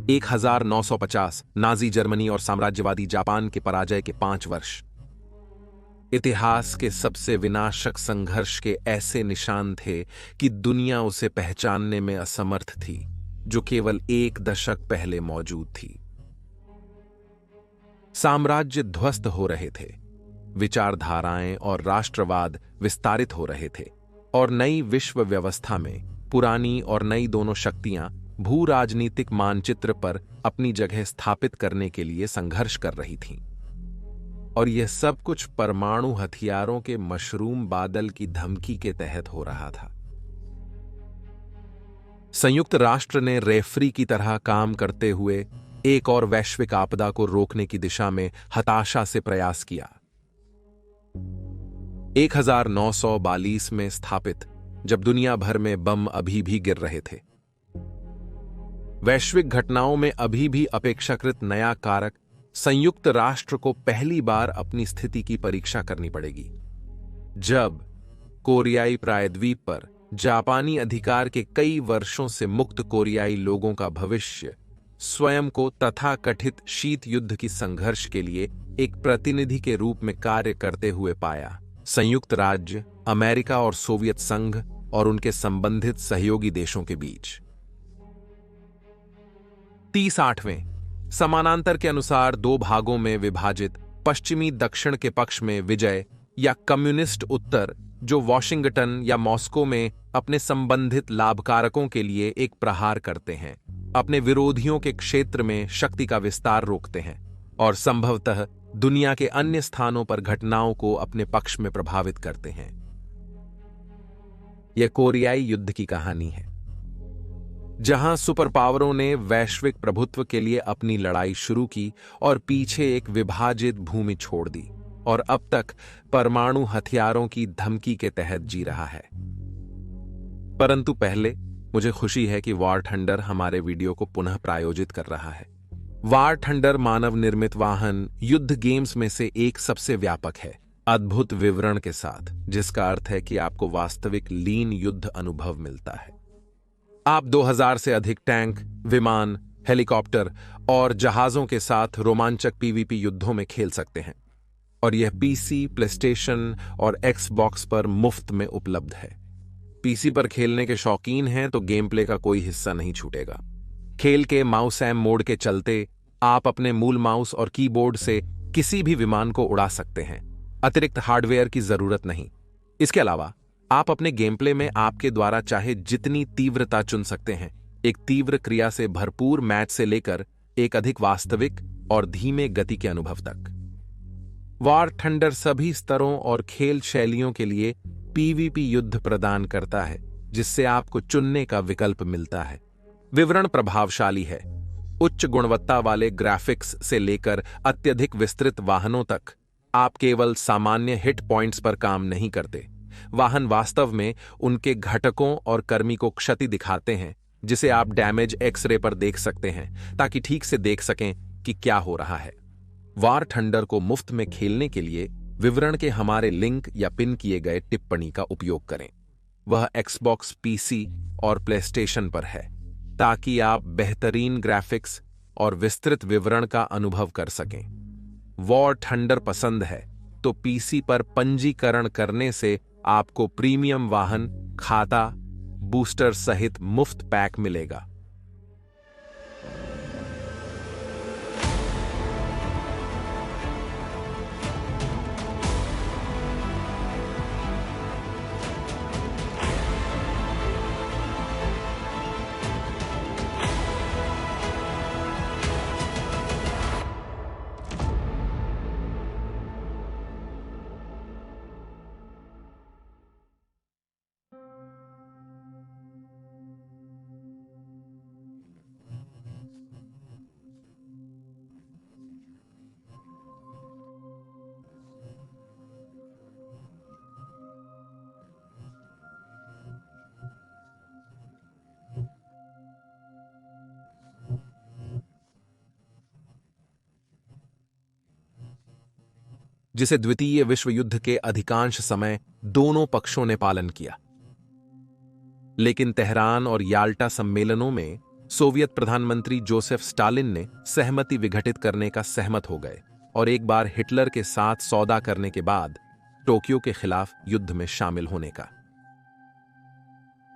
1950 Nazi Germany और साम्राज्यवादी Japan के पराजय के 5 वर्ष। इतिहास के सबसे विनाशक संघर्ष के ऐसे निशान थे कि दुनिया उसे पहचानने में असमर्थ थी, जो केवल 1 दशक पहले मौजूद थी। साम्राज्य ध्वस्त हो रहे थे, विचारधाराएं और राष्ट्रवाद विस्तारित हो रहे थे, और नई विश्व व्यवस्था में पुरानी और नई दोनों शक्तियां भू राजनीतिक मानचित्र पर अपनी जगह स्थापित करने के लिए संघर्ष कर रही थीं। और यह सब कुछ परमाणु हथियारों के मशरूम बादल की धमकी के तहत हो रहा था। संयुक्त राष्ट्र ने रेफरी की तरह काम करते हुए एक और वैश्विक आपदा को रोकने की दिशा में हताशा से प्रयास किया। 1942 में स्थापित, जब दुनिया भर में बम अभी भी गिर रहे थे। वैश्विक घटनाओं में अभी भी अपेक्षाकृत नया कारक संयुक्त राष्ट्र को पहली बार अपनी स्थिति की परीक्षा करनी पड़ेगी। जब कोरियाई प्रायद्वीप पर जापानी अधिकार के कई वर्षों से मुक्त कोरियाई लोगों का भविष्य स्वयं को तथाकथित शीत युद्ध की संघर्ष के लिए एक प्रतिनिधि के रूप में कार्य करते हुए पाया, संयुक्त राज्य, अमेरिका और सोवियत संघ और उनके संबंधित सहयोगी देशों के बीच 38वें समानांतर के अनुसार 2 भागों में विभाजित पश्चिमी दक्षिण के पक्ष में विजय या कम्युनिस्ट उत्तर, जो वॉशिंगटन या मॉस्को में अपने संबंधित लाभकारकों के लिए एक प्रहार करते हैं, अपने विरोधियों के क्षेत्र में शक्ति का विस्तार रोकते हैं और संभवतः दुनिया के अन्य स्थानों पर घटनाओं को अपने पक्ष में प्रभावित करते हैं। यह कोरियाई युद्ध की कहानी है, जहां सुपर पावरों ने वैश्विक प्रभुत्व के लिए अपनी लड़ाई शुरू की और पीछे एक विभाजित भूमि छोड़ दी, और अब तक परमाणु हथियारों की धमकी के तहत जी रहा है। परंतु पहले मुझे खुशी है कि वॉर थंडर हमारे वीडियो को पुनः प्रायोजित कर रहा है। वॉर थंडर मानव निर्मित वाहन युद्ध गेम्स में से एक सबसे व्यापक है, अद्भुत विवरण के साथ, जिसका अर्थ है कि आपको वास्तविक लीन युद्ध अनुभव मिलता है। आप 2000 से अधिक टैंक, विमान, हेलीकॉप्टर और जहाजों के साथ रोमांचक पीवीपी युद्धों में खेल सकते हैं, और यह पीसी, प्लेस्टेशन और एक्सबॉक्स पर मुफ्त में उपलब्ध है। पीसी पर खेलने के शौकीन हैं तो गेम प्ले का कोई हिस्सा नहीं छूटेगा। खेल के माउस एम मोड के चलते आप अपने मूल माउस और कीबोर्ड से किसी भी विमान को उड़ा सकते हैं, अतिरिक्त हार्डवेयर की जरूरत नहीं। इसके अलावा आप अपने गेम प्ले में आपके द्वारा चाहे जितनी तीव्रता चुन सकते हैं, एक तीव्र क्रिया से भरपूर मैच से लेकर एक अधिक वास्तविक और धीमे गति के अनुभव तक। वॉर थंडर सभी स्तरों और खेल शैलियों के लिए पीवीपी युद्ध प्रदान करता है, जिससे आपको चुनने का विकल्प मिलता है। विवरण प्रभावशाली है, उच्च गुणवत्ता वाले ग्राफिक्स से लेकर अत्यधिक विस्तृत वाहनों तक। आप केवल सामान्य हिट पॉइंट्स पर काम नहीं करते, वाहन वास्तव में उनके घटकों और कर्मी को क्षति दिखाते हैं, जिसे आप डैमेज एक्सरे पर देख सकते हैं ताकि ठीक से देख सकें कि क्या हो रहा है। वॉर थंडर को मुफ्त में खेलने के लिए विवरण के हमारे लिंक या पिन किए गए टिप्पणी का उपयोग करें। वह एक्सबॉक्स, पीसी और प्लेस्टेशन पर है, ताकि आप बेहतरीन ग्राफिक्स और विस्तृत विवरण का अनुभव कर सकें। वॉर थंडर पसंद है तो पीसी पर पंजीकरण करने से आपको प्रीमियम वाहन, खाता, बूस्टर सहित मुफ्त पैक मिलेगा। जिसे द्वितीय विश्व युद्ध के अधिकांश समय दोनों पक्षों ने पालन किया। लेकिन तेहरान और याल्टा सम्मेलनों में सोवियत प्रधानमंत्री जोसेफ स्टालिन ने सहमति विघटित करने का सहमत हो गए और एक बार हिटलर के साथ सौदा करने के बाद टोक्यो के खिलाफ युद्ध में शामिल होने का।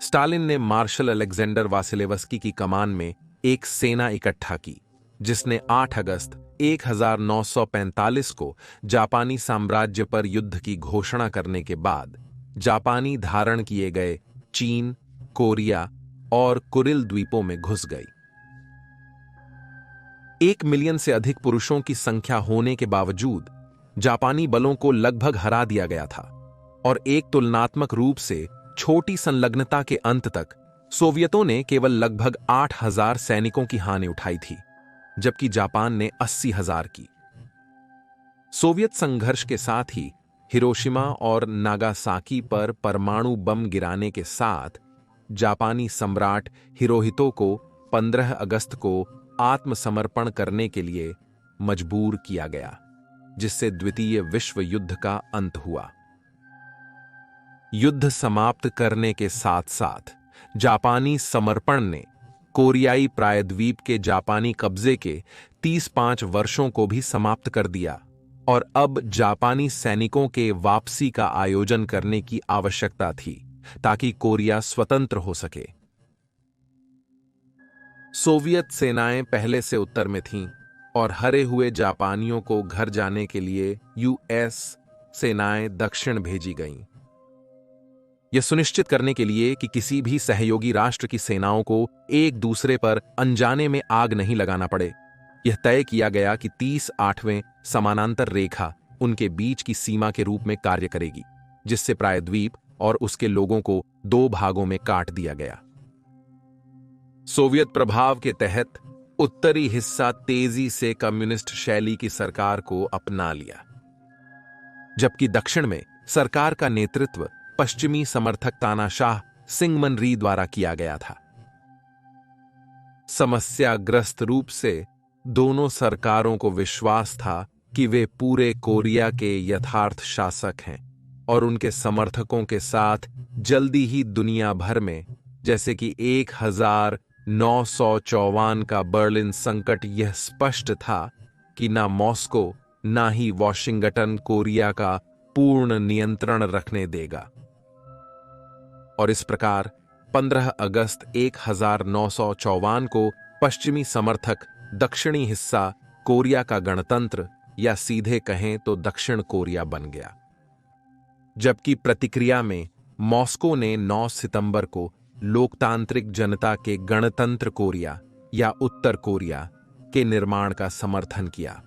स्टालिन ने मार्शल अलेक्जेंडर वासिलेवस्की की कमान में एक सेना इकट्ठा की, जिसने 8 अगस्त 1945 को जापानी साम्राज्य पर युद्ध की घोषणा करने के बाद जापानी धारण किए गए चीन, कोरिया और कुरिल द्वीपों में घुस गई। 1 मिलियन से अधिक पुरुषों की संख्या होने के बावजूद जापानी बलों को लगभग हरा दिया गया था और एक तुलनात्मक रूप से छोटी संलग्नता के अंत तक सोवियतों ने केवल लगभग 8,000 सैनिकों की हानि उठाई थी, जबकि जापान ने 80,000 की। सोवियत संघर्ष के साथ ही हिरोशिमा और नागासाकी पर परमाणु बम गिराने के साथ जापानी सम्राट हिरोहितो को 15 अगस्त को आत्मसमर्पण करने के लिए मजबूर किया गया, जिससे द्वितीय विश्व युद्ध का अंत हुआ। युद्ध समाप्त करने के साथ साथ जापानी समर्पण ने कोरियाई प्रायद्वीप के जापानी कब्जे के 35 वर्षों को भी समाप्त कर दिया और अब जापानी सैनिकों के वापसी का आयोजन करने की आवश्यकता थी ताकि कोरिया स्वतंत्र हो सके। सोवियत सेनाएं पहले से उत्तर में थीं और हरे हुए जापानियों को घर जाने के लिए यूएस सेनाएं दक्षिण भेजी गईं। यह सुनिश्चित करने के लिए कि किसी भी सहयोगी राष्ट्र की सेनाओं को एक दूसरे पर अनजाने में आग नहीं लगाना पड़े, यह तय किया गया कि 30/8वें समानांतर रेखा उनके बीच की सीमा के रूप में कार्य करेगी, जिससे प्रायद्वीप और उसके लोगों को 2 भागों में काट दिया गया। सोवियत प्रभाव के तहत उत्तरी हिस्सा तेजी से कम्युनिस्ट शैली की सरकार को अपना लिया, जबकि दक्षिण में सरकार का नेतृत्व पश्चिमी समर्थक तानाशाह सिंगमन री द्वारा किया गया था। समस्याग्रस्त रूप से दोनों सरकारों को विश्वास था कि वे पूरे कोरिया के यथार्थ शासक हैं और उनके समर्थकों के साथ जल्दी ही दुनिया भर में, जैसे कि 1954 का बर्लिन संकट, यह स्पष्ट था कि ना मॉस्को ना ही वॉशिंगटन कोरिया का पूर्ण नियंत्रण रखने देगा। और इस प्रकार 15 अगस्त 1954 को पश्चिमी समर्थक दक्षिणी हिस्सा कोरिया का गणतंत्र या सीधे कहें तो दक्षिण कोरिया बन गया, जबकि प्रतिक्रिया में मॉस्को ने 9 सितंबर को लोकतांत्रिक जनता के गणतंत्र कोरिया या उत्तर कोरिया के निर्माण का समर्थन किया।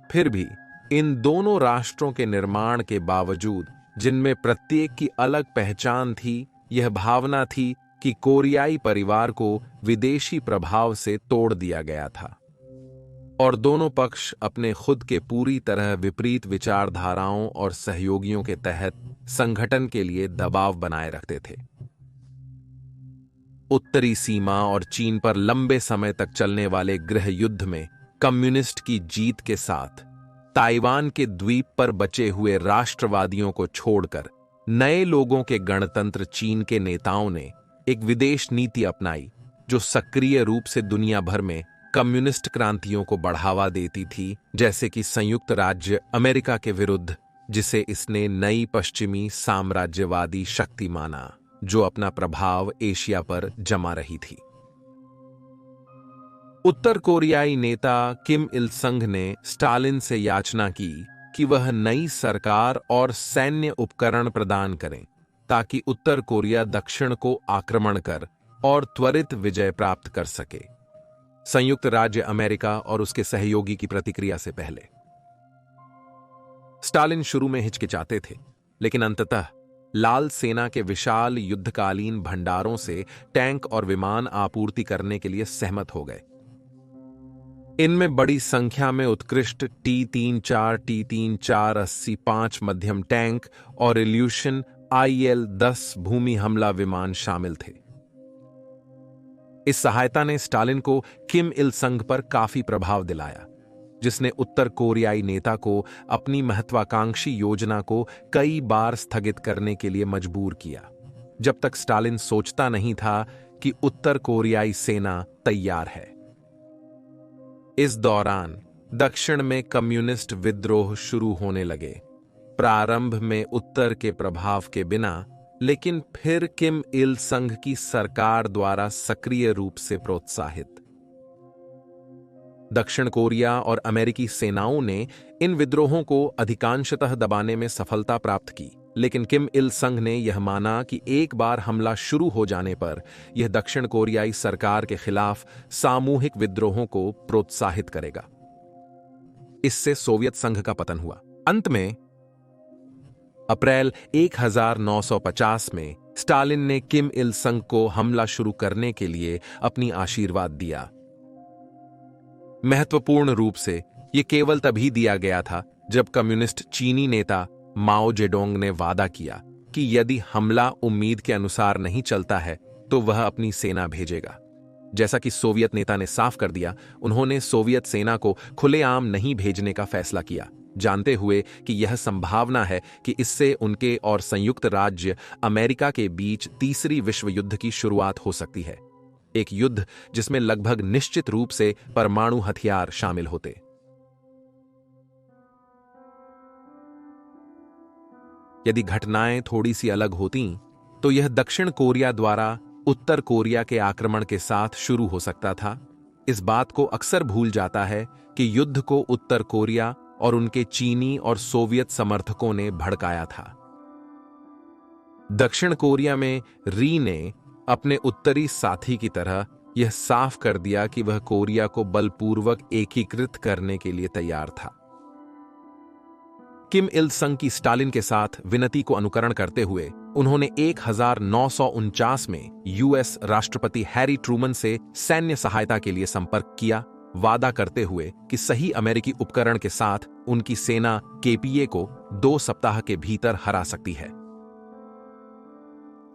फिर भी इन दोनों राष्ट्रों के निर्माण के बावजूद, जिनमें प्रत्येक की अलग पहचान थी, यह भावना थी कि कोरियाई परिवार को विदेशी प्रभाव से तोड़ दिया गया था और दोनों पक्ष अपने खुद के पूरी तरह विपरीत विचारधाराओं और सहयोगियों के तहत संगठन के लिए दबाव बनाए रखते थे। उत्तरी सीमा और चीन पर लंबे समय तक चलने वाले गृह युद्ध में कम्युनिस्ट की जीत के साथ ताइवान के द्वीप पर बचे हुए राष्ट्रवादियों को छोड़कर नए लोगों के गणतंत्र चीन के नेताओं ने एक विदेश नीति अपनाई जो सक्रिय रूप से दुनिया भर में कम्युनिस्ट क्रांतियों को बढ़ावा देती थी, जैसे कि संयुक्त राज्य अमेरिका के विरुद्ध, जिसे इसने नई पश्चिमी साम्राज्यवादी शक्ति माना जो अपना प्रभाव एशिया पर जमा रही थी। उत्तर कोरियाई नेता किम इल संग ने स्टालिन से याचना की कि वह नई सरकार और सैन्य उपकरण प्रदान करें ताकि उत्तर कोरिया दक्षिण को आक्रमण कर और त्वरित विजय प्राप्त कर सके, संयुक्त राज्य अमेरिका और उसके सहयोगी की प्रतिक्रिया से पहले। स्टालिन शुरू में हिचकिचाते थे, लेकिन अंततः लाल सेना के विशाल युद्धकालीन भंडारों से टैंक और विमान आपूर्ति करने के लिए सहमत हो गए। इनमें बड़ी संख्या में उत्कृष्ट T-34, T-34 85 मध्यम टैंक और इल्यूशन IL-10 भूमि हमला विमान शामिल थे। इस सहायता ने स्टालिन को किम इल संग पर काफी प्रभाव दिलाया, जिसने उत्तर कोरियाई नेता को अपनी महत्वाकांक्षी योजना को कई बार स्थगित करने के लिए मजबूर किया, जब तक स्टालिन सोचता नहीं था कि उत्तर कोरियाई सेना तैयार है। इस दौरान दक्षिण में कम्युनिस्ट विद्रोह शुरू होने लगे, प्रारंभ में उत्तर के प्रभाव के बिना, लेकिन फिर किम इल संघ की सरकार द्वारा सक्रिय रूप से प्रोत्साहित। दक्षिण कोरिया और अमेरिकी सेनाओं ने इन विद्रोहों को अधिकांशतः दबाने में सफलता प्राप्त की, लेकिन किम इल संघ ने यह माना कि एक बार हमला शुरू हो जाने पर यह दक्षिण कोरियाई सरकार के खिलाफ सामूहिक विद्रोहों को प्रोत्साहित करेगा। इससे सोवियत संघ का पतन हुआ। अंत में अप्रैल 1950 में स्टालिन ने किम इल संघ को हमला शुरू करने के लिए अपनी आशीर्वाद दिया। महत्वपूर्ण रूप से यह केवल तभी दिया गया था जब कम्युनिस्ट चीनी नेता माओ जेडोंग ने वादा किया कि यदि हमला उम्मीद के अनुसार नहीं चलता है तो वह अपनी सेना भेजेगा। जैसा कि सोवियत नेता ने साफ कर दिया, उन्होंने सोवियत सेना को खुलेआम नहीं भेजने का फैसला किया, जानते हुए कि यह संभावना है कि इससे उनके और संयुक्त राज्य अमेरिका के बीच तीसरी विश्व युद्ध की शुरुआत हो सकती है, एक युद्ध जिसमें लगभग निश्चित रूप से परमाणु हथियार शामिल होते। यदि घटनाएं थोड़ी सी अलग होतीं, तो यह दक्षिण कोरिया द्वारा उत्तर कोरिया के आक्रमण के साथ शुरू हो सकता था। इस बात को अक्सर भूल जाता है कि युद्ध को उत्तर कोरिया और उनके चीनी और सोवियत समर्थकों ने भड़काया था। दक्षिण कोरिया में री ने अपने उत्तरी साथी की तरह यह साफ कर दिया कि वह कोरिया को बलपूर्वक एकीकृत करने के लिए तैयार था। किम इल संग की स्टालिन के साथ विनती को अनुकरण करते हुए उन्होंने 1949 में यूएस राष्ट्रपति हैरी ट्रूमन से सैन्य सहायता के लिए संपर्क किया, वादा करते हुए कि सही अमेरिकी उपकरण के साथ उनकी सेना केपीए को 2 सप्ताह के भीतर हरा सकती है।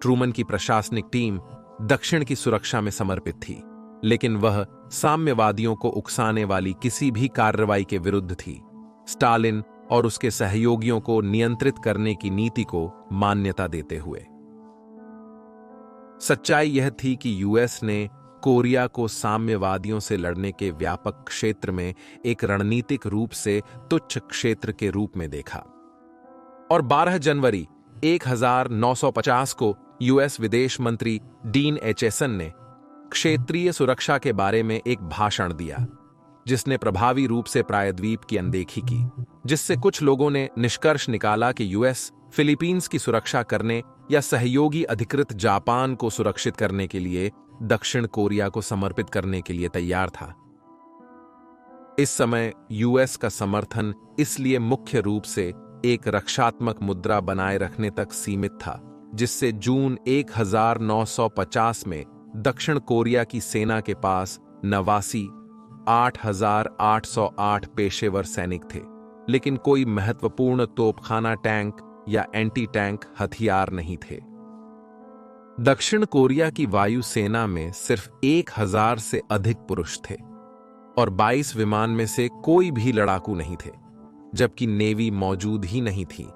ट्रूमन की प्रशासनिक टीम दक्षिण की सुरक्षा में समर्पित थी, लेकिन वह साम्यवादियों को उकसाने वाली किसी भी कार्रवाई के विरुद्ध थी। स्टालिन और उसके सहयोगियों को नियंत्रित करने की नीति को मान्यता देते हुए। सच्चाई यह थी कि यूएस ने कोरिया को साम्यवादियों से लड़ने के व्यापक क्षेत्र में एक रणनीतिक रूप से तुच्छ क्षेत्र के रूप में देखा। और 12 जनवरी 1950 को यूएस विदेश मंत्री डीन एचेसन ने क्षेत्रीय सुरक्षा के बारे में एक भाषण दिया, जिसने प्रभावी रूप से प्रायद्वीप की अनदेखी की, जिससे कुछ लोगों ने निष्कर्ष निकाला कि यूएस फिलीपींस की सुरक्षा करने या सहयोगी अधिकृत जापान को सुरक्षित करने के लिए दक्षिण कोरिया को समर्पित करने के लिए तैयार था। इस समय यूएस का समर्थन इसलिए मुख्य रूप से एक रक्षात्मक मुद्रा बनाए रखने तक सीमित था, जिससे जून 1950 में दक्षिण कोरिया की सेना के पास 8,808 पेशेवर सैनिक थे, लेकिन कोई महत्वपूर्ण तोपखाना टैंक या एंटी टैंक हथियार नहीं थे। दक्षिण कोरिया की वायुसेना में सिर्फ 1,000 से अधिक पुरुष थे और 22 विमान में से कोई भी लड़ाकू नहीं थे, जबकि नेवी मौजूद ही नहीं थी।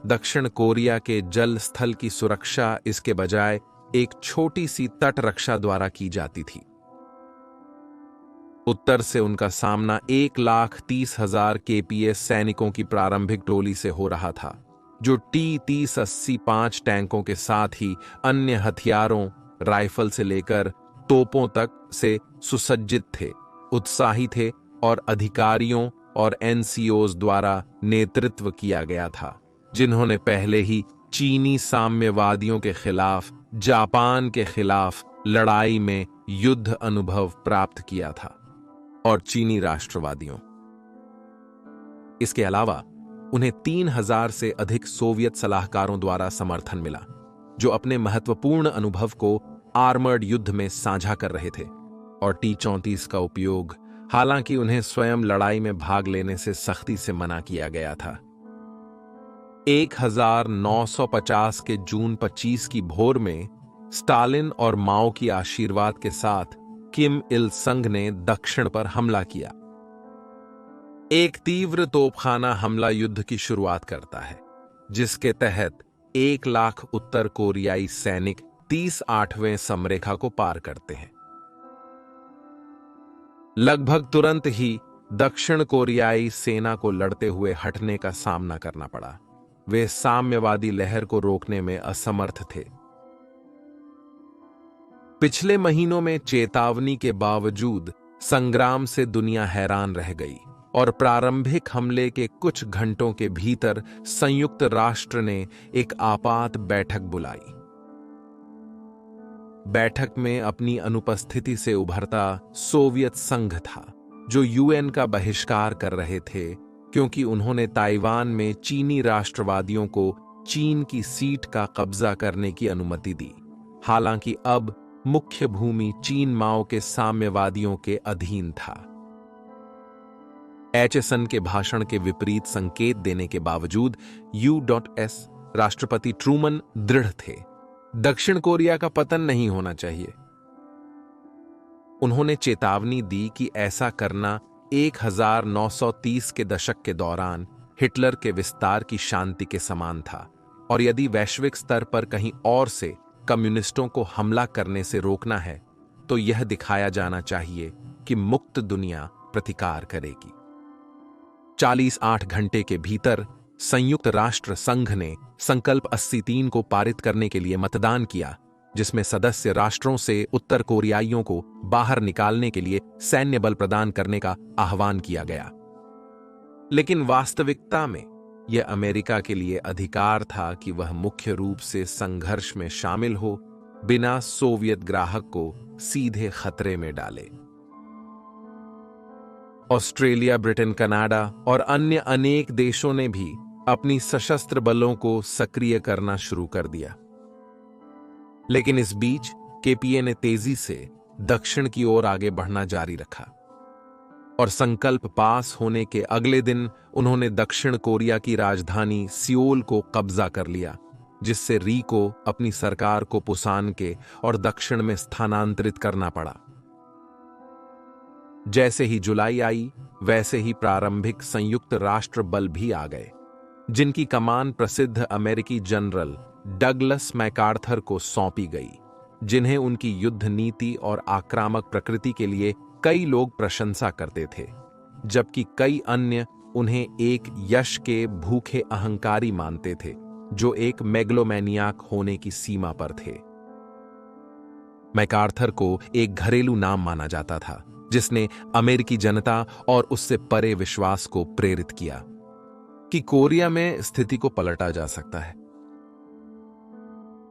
दक्षिण कोरिया के जल स्थल की सुरक्षा इसके बजाय एक छोटी सी तट रक्षा द्वारा की जाती थी। उत्तर से उनका सामना 1,30,000 केपीए सैनिकों की प्रारंभिक टोली से हो रहा था, जो T-30-85 टैंकों के साथ ही अन्य हथियारों, राइफल से लेकर तोपों तक से सुसज्जित थे, उत्साही थे और अधिकारियों और एनसीओज द्वारा नेतृत्व किया गया था, जिन्होंने पहले ही चीनी साम्यवादियों के खिलाफ जापान के खिलाफ लड़ाई में युद्ध अनुभव प्राप्त किया था, और चीनी राष्ट्रवादियों। इसके अलावा उन्हें 3,000 से अधिक सोवियत सलाहकारों द्वारा समर्थन मिला, जो अपने महत्वपूर्ण अनुभव को आर्मर्ड युद्ध में साझा कर रहे थे, और T-34 का उपयोग, हालांकि उन्हें स्वयं लड़ाई में भाग लेने से सख्ती से मना किया गया था। 1950 के जून 25 की भोर में स्टालिन और माओ की आशीर्वाद के साथ किम इल संग ने दक्षिण पर हमला किया। एक तीव्र तोपखाना हमला युद्ध की शुरुआत करता है, जिसके तहत 1 लाख उत्तर कोरियाई सैनिक 38वें समरेखा को पार करते हैं। लगभग तुरंत ही दक्षिण कोरियाई सेना को लड़ते हुए हटने का सामना करना पड़ा। वे साम्यवादी लहर को रोकने में असमर्थ थे। पिछले महीनों में चेतावनी के बावजूद संग्राम से दुनिया हैरान रह गई और प्रारंभिक हमले के कुछ घंटों के भीतर संयुक्त राष्ट्र ने एक आपात बैठक बुलाई। बैठक में अपनी अनुपस्थिति से उभरता सोवियत संघ था, जो यूएन का बहिष्कार कर रहे थे क्योंकि उन्होंने ताइवान में चीनी राष्ट्रवादियों को चीन की सीट का कब्जा करने की अनुमति दी। हालांकि अब मुख्य भूमि चीन माओ के साम्यवादियों के अधीन था। एचएसएन के भाषण के विपरीत संकेत देने के बावजूद U.S राष्ट्रपति ट्रूमन दृढ़ थे। दक्षिण कोरिया का पतन नहीं होना चाहिए। उन्होंने चेतावनी दी कि ऐसा करना 1930 के दशक के दौरान हिटलर के विस्तार की शांति के समान था, और यदि वैश्विक स्तर पर कहीं और से कम्युनिस्टों को हमला करने से रोकना है तो यह दिखाया जाना चाहिए कि मुक्त दुनिया प्रतिकार करेगी। 48 घंटे के भीतर संयुक्त राष्ट्र संघ ने संकल्प 83 को पारित करने के लिए मतदान किया, जिसमें सदस्य राष्ट्रों से उत्तर कोरियाइयों को बाहर निकालने के लिए सैन्य बल प्रदान करने का आह्वान किया गया। लेकिन वास्तविकता में यह अमेरिका के लिए अधिकार था कि वह मुख्य रूप से संघर्ष में शामिल हो, बिना सोवियत ग्राहक को सीधे खतरे में डाले। ऑस्ट्रेलिया, ब्रिटेन, कनाडा और अन्य अनेक देशों ने भी अपनी सशस्त्र बलों को सक्रिय करना शुरू कर दिया। लेकिन इस बीच केपीए ने तेजी से दक्षिण की ओर आगे बढ़ना जारी रखा और संकल्प पास होने के अगले दिन उन्होंने दक्षिण कोरिया की राजधानी सियोल को कब्जा कर लिया, जिससे री को अपनी सरकार को पुसान के और दक्षिण में स्थानांतरित करना पड़ा। जैसे ही जुलाई आई, वैसे ही प्रारंभिक संयुक्त राष्ट्र बल भी आ गए, जिनकी कमान प्रसिद्ध अमेरिकी जनरल डगलस मैकार्थर को सौंपी गई, जिन्हें उनकी युद्ध नीति और आक्रामक प्रकृति के लिए कई लोग प्रशंसा करते थे, जबकि कई अन्य उन्हें एक यश के भूखे अहंकारी मानते थे, जो एक मेगलोमैनियाक होने की सीमा पर थे। मैकार्थर को एक घरेलू नाम माना जाता था, जिसने अमेरिकी जनता और उससे परे विश्वास को प्रेरित किया कि कोरिया में स्थिति को पलटा जा सकता है।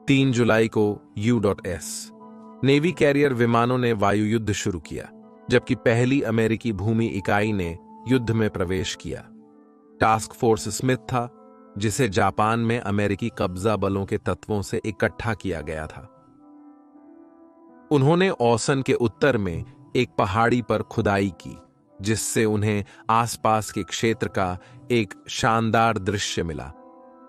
3 जुलाई को U.S नेवी कैरियर विमानों ने वायु युद्ध शुरू किया, जबकि पहली अमेरिकी भूमि इकाई ने युद्ध में प्रवेश किया। टास्क फोर्स स्मिथ था, जिसे जापान में अमेरिकी कब्जा बलों के तत्वों से इकट्ठा किया गया था। उन्होंने ओसन के उत्तर में एक पहाड़ी पर खुदाई की, जिससे उन्हें आसपास के क्षेत्र का एक शानदार दृश्य मिला।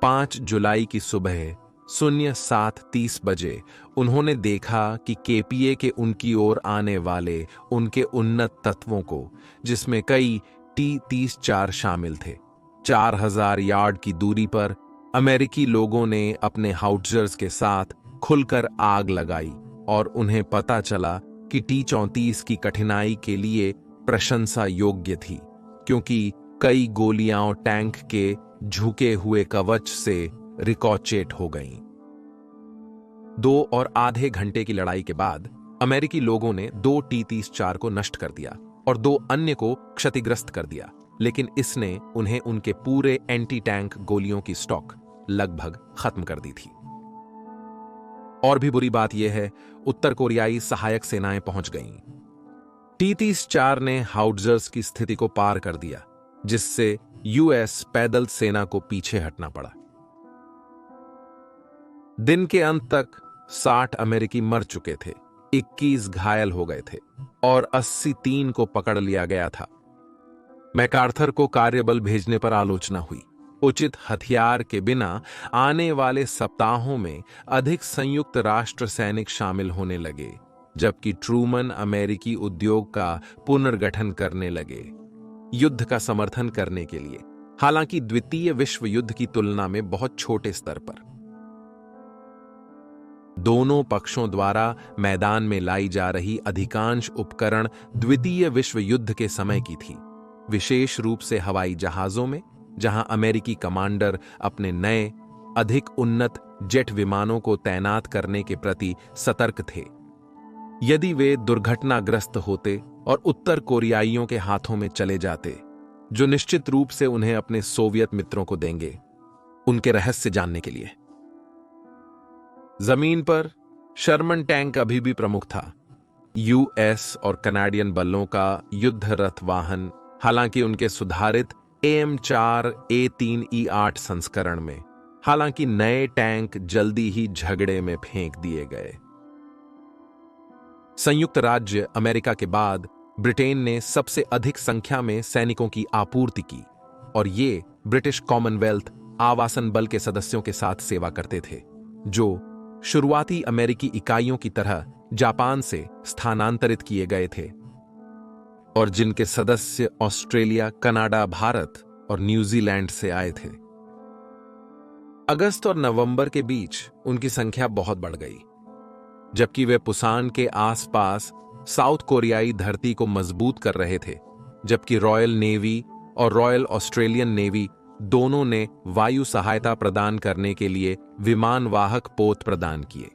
5 जुलाई की सुबह 07:30 बजे उन्होंने देखा कि केपीए के उनकी ओर आने वाले उनके उन्नत तत्वों को, जिसमें कई T-34 शामिल थे, 4000 यार्ड की दूरी पर अमेरिकी लोगों ने अपने हाउट्जर्स के साथ खुलकर आग लगाई, और उन्हें पता चला कि T-34 की कठिनाई के लिए प्रशंसा योग्य थी, क्योंकि कई गोलियां टैंक के झुके हुए कवच से रिकॉचेट हो गईं। 2.5 घंटे की लड़ाई के बाद अमेरिकी लोगों ने 2 T-34 को नष्ट कर दिया और 2 अन्य को क्षतिग्रस्त कर दिया, लेकिन इसने उन्हें उनके पूरे एंटी टैंक गोलियों की स्टॉक लगभग खत्म कर दी थी। और भी बुरी बात यह है, उत्तर कोरियाई सहायक सेनाएं पहुंच गईं। T-34 ने हाउट्जर्स की स्थिति को पार कर दिया, जिससे यूएस पैदल सेना को पीछे हटना पड़ा। दिन के अंत तक 60 अमेरिकी मर चुके थे, 21 घायल हो गए थे और 83 को पकड़ लिया गया था। मैकार्थर को कार्यबल भेजने पर आलोचना हुई। उचित हथियार के बिना आने वाले सप्ताहों में अधिक संयुक्त राष्ट्र सैनिक शामिल होने लगे, जबकि ट्रूमन अमेरिकी उद्योग का पुनर्गठन करने लगे, युद्ध का समर्थन करने के लिए, हालांकि द्वितीय विश्व युद्ध की तुलना में बहुत छोटे स्तर पर। दोनों पक्षों द्वारा मैदान में लाई जा रही अधिकांश उपकरण द्वितीय विश्व युद्ध के समय की थी, विशेष रूप से हवाई जहाजों में, जहां अमेरिकी कमांडर अपने नए अधिक उन्नत जेट विमानों को तैनात करने के प्रति सतर्क थे। यदि वे दुर्घटनाग्रस्त होते और उत्तर कोरियाइयों के हाथों में चले जाते, जो निश्चित रूप से उन्हें अपने सोवियत मित्रों को देंगे उनके रहस्य जानने के लिए। जमीन पर शर्मन टैंक अभी भी प्रमुख था। यूएस और कनाडियन बलों का युद्ध रथ वाहन, हालांकि उनके सुधारित AM4 A3 E8 संस्करण में, हालांकि नए टैंक जल्दी ही झगड़े में फेंक दिए गए। संयुक्त राज्य अमेरिका के बाद ब्रिटेन ने सबसे अधिक संख्या में सैनिकों की आपूर्ति की और ये ब्रिटिश कॉमनवेल्थ आवासन बल के सदस्यों के साथ सेवा करते थे, जो शुरुआती अमेरिकी इकाइयों की तरह जापान से स्थानांतरित किए गए थे और जिनके सदस्य ऑस्ट्रेलिया, कनाडा, भारत और न्यूजीलैंड से आए थे। अगस्त और नवंबर के बीच उनकी संख्या बहुत बढ़ गई, जबकि वे पुसान के आसपास साउथ कोरियाई धरती को मजबूत कर रहे थे, जबकि रॉयल नेवी और रॉयल ऑस्ट्रेलियन नेवी दोनों ने वायु सहायता प्रदान करने के लिए विमानवाहक पोत प्रदान किए।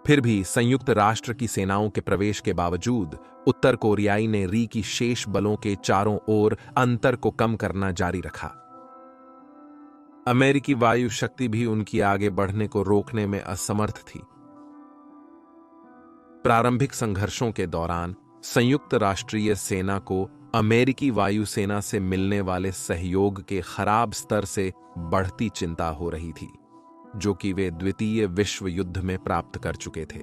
फिर भी संयुक्त राष्ट्र की सेनाओं के प्रवेश के बावजूद उत्तर कोरियाई ने री की शेष बलों के चारों ओर अंतर को कम करना जारी रखा। अमेरिकी वायु शक्ति भी उनकी आगे बढ़ने को रोकने में असमर्थ थी। प्रारंभिक संघर्षों के दौरान संयुक्त राष्ट्रीय सेना को अमेरिकी वायुसेना से मिलने वाले सहयोग के खराब स्तर से बढ़ती चिंता हो रही थी, जो कि वे द्वितीय विश्व युद्ध में प्राप्त कर चुके थे।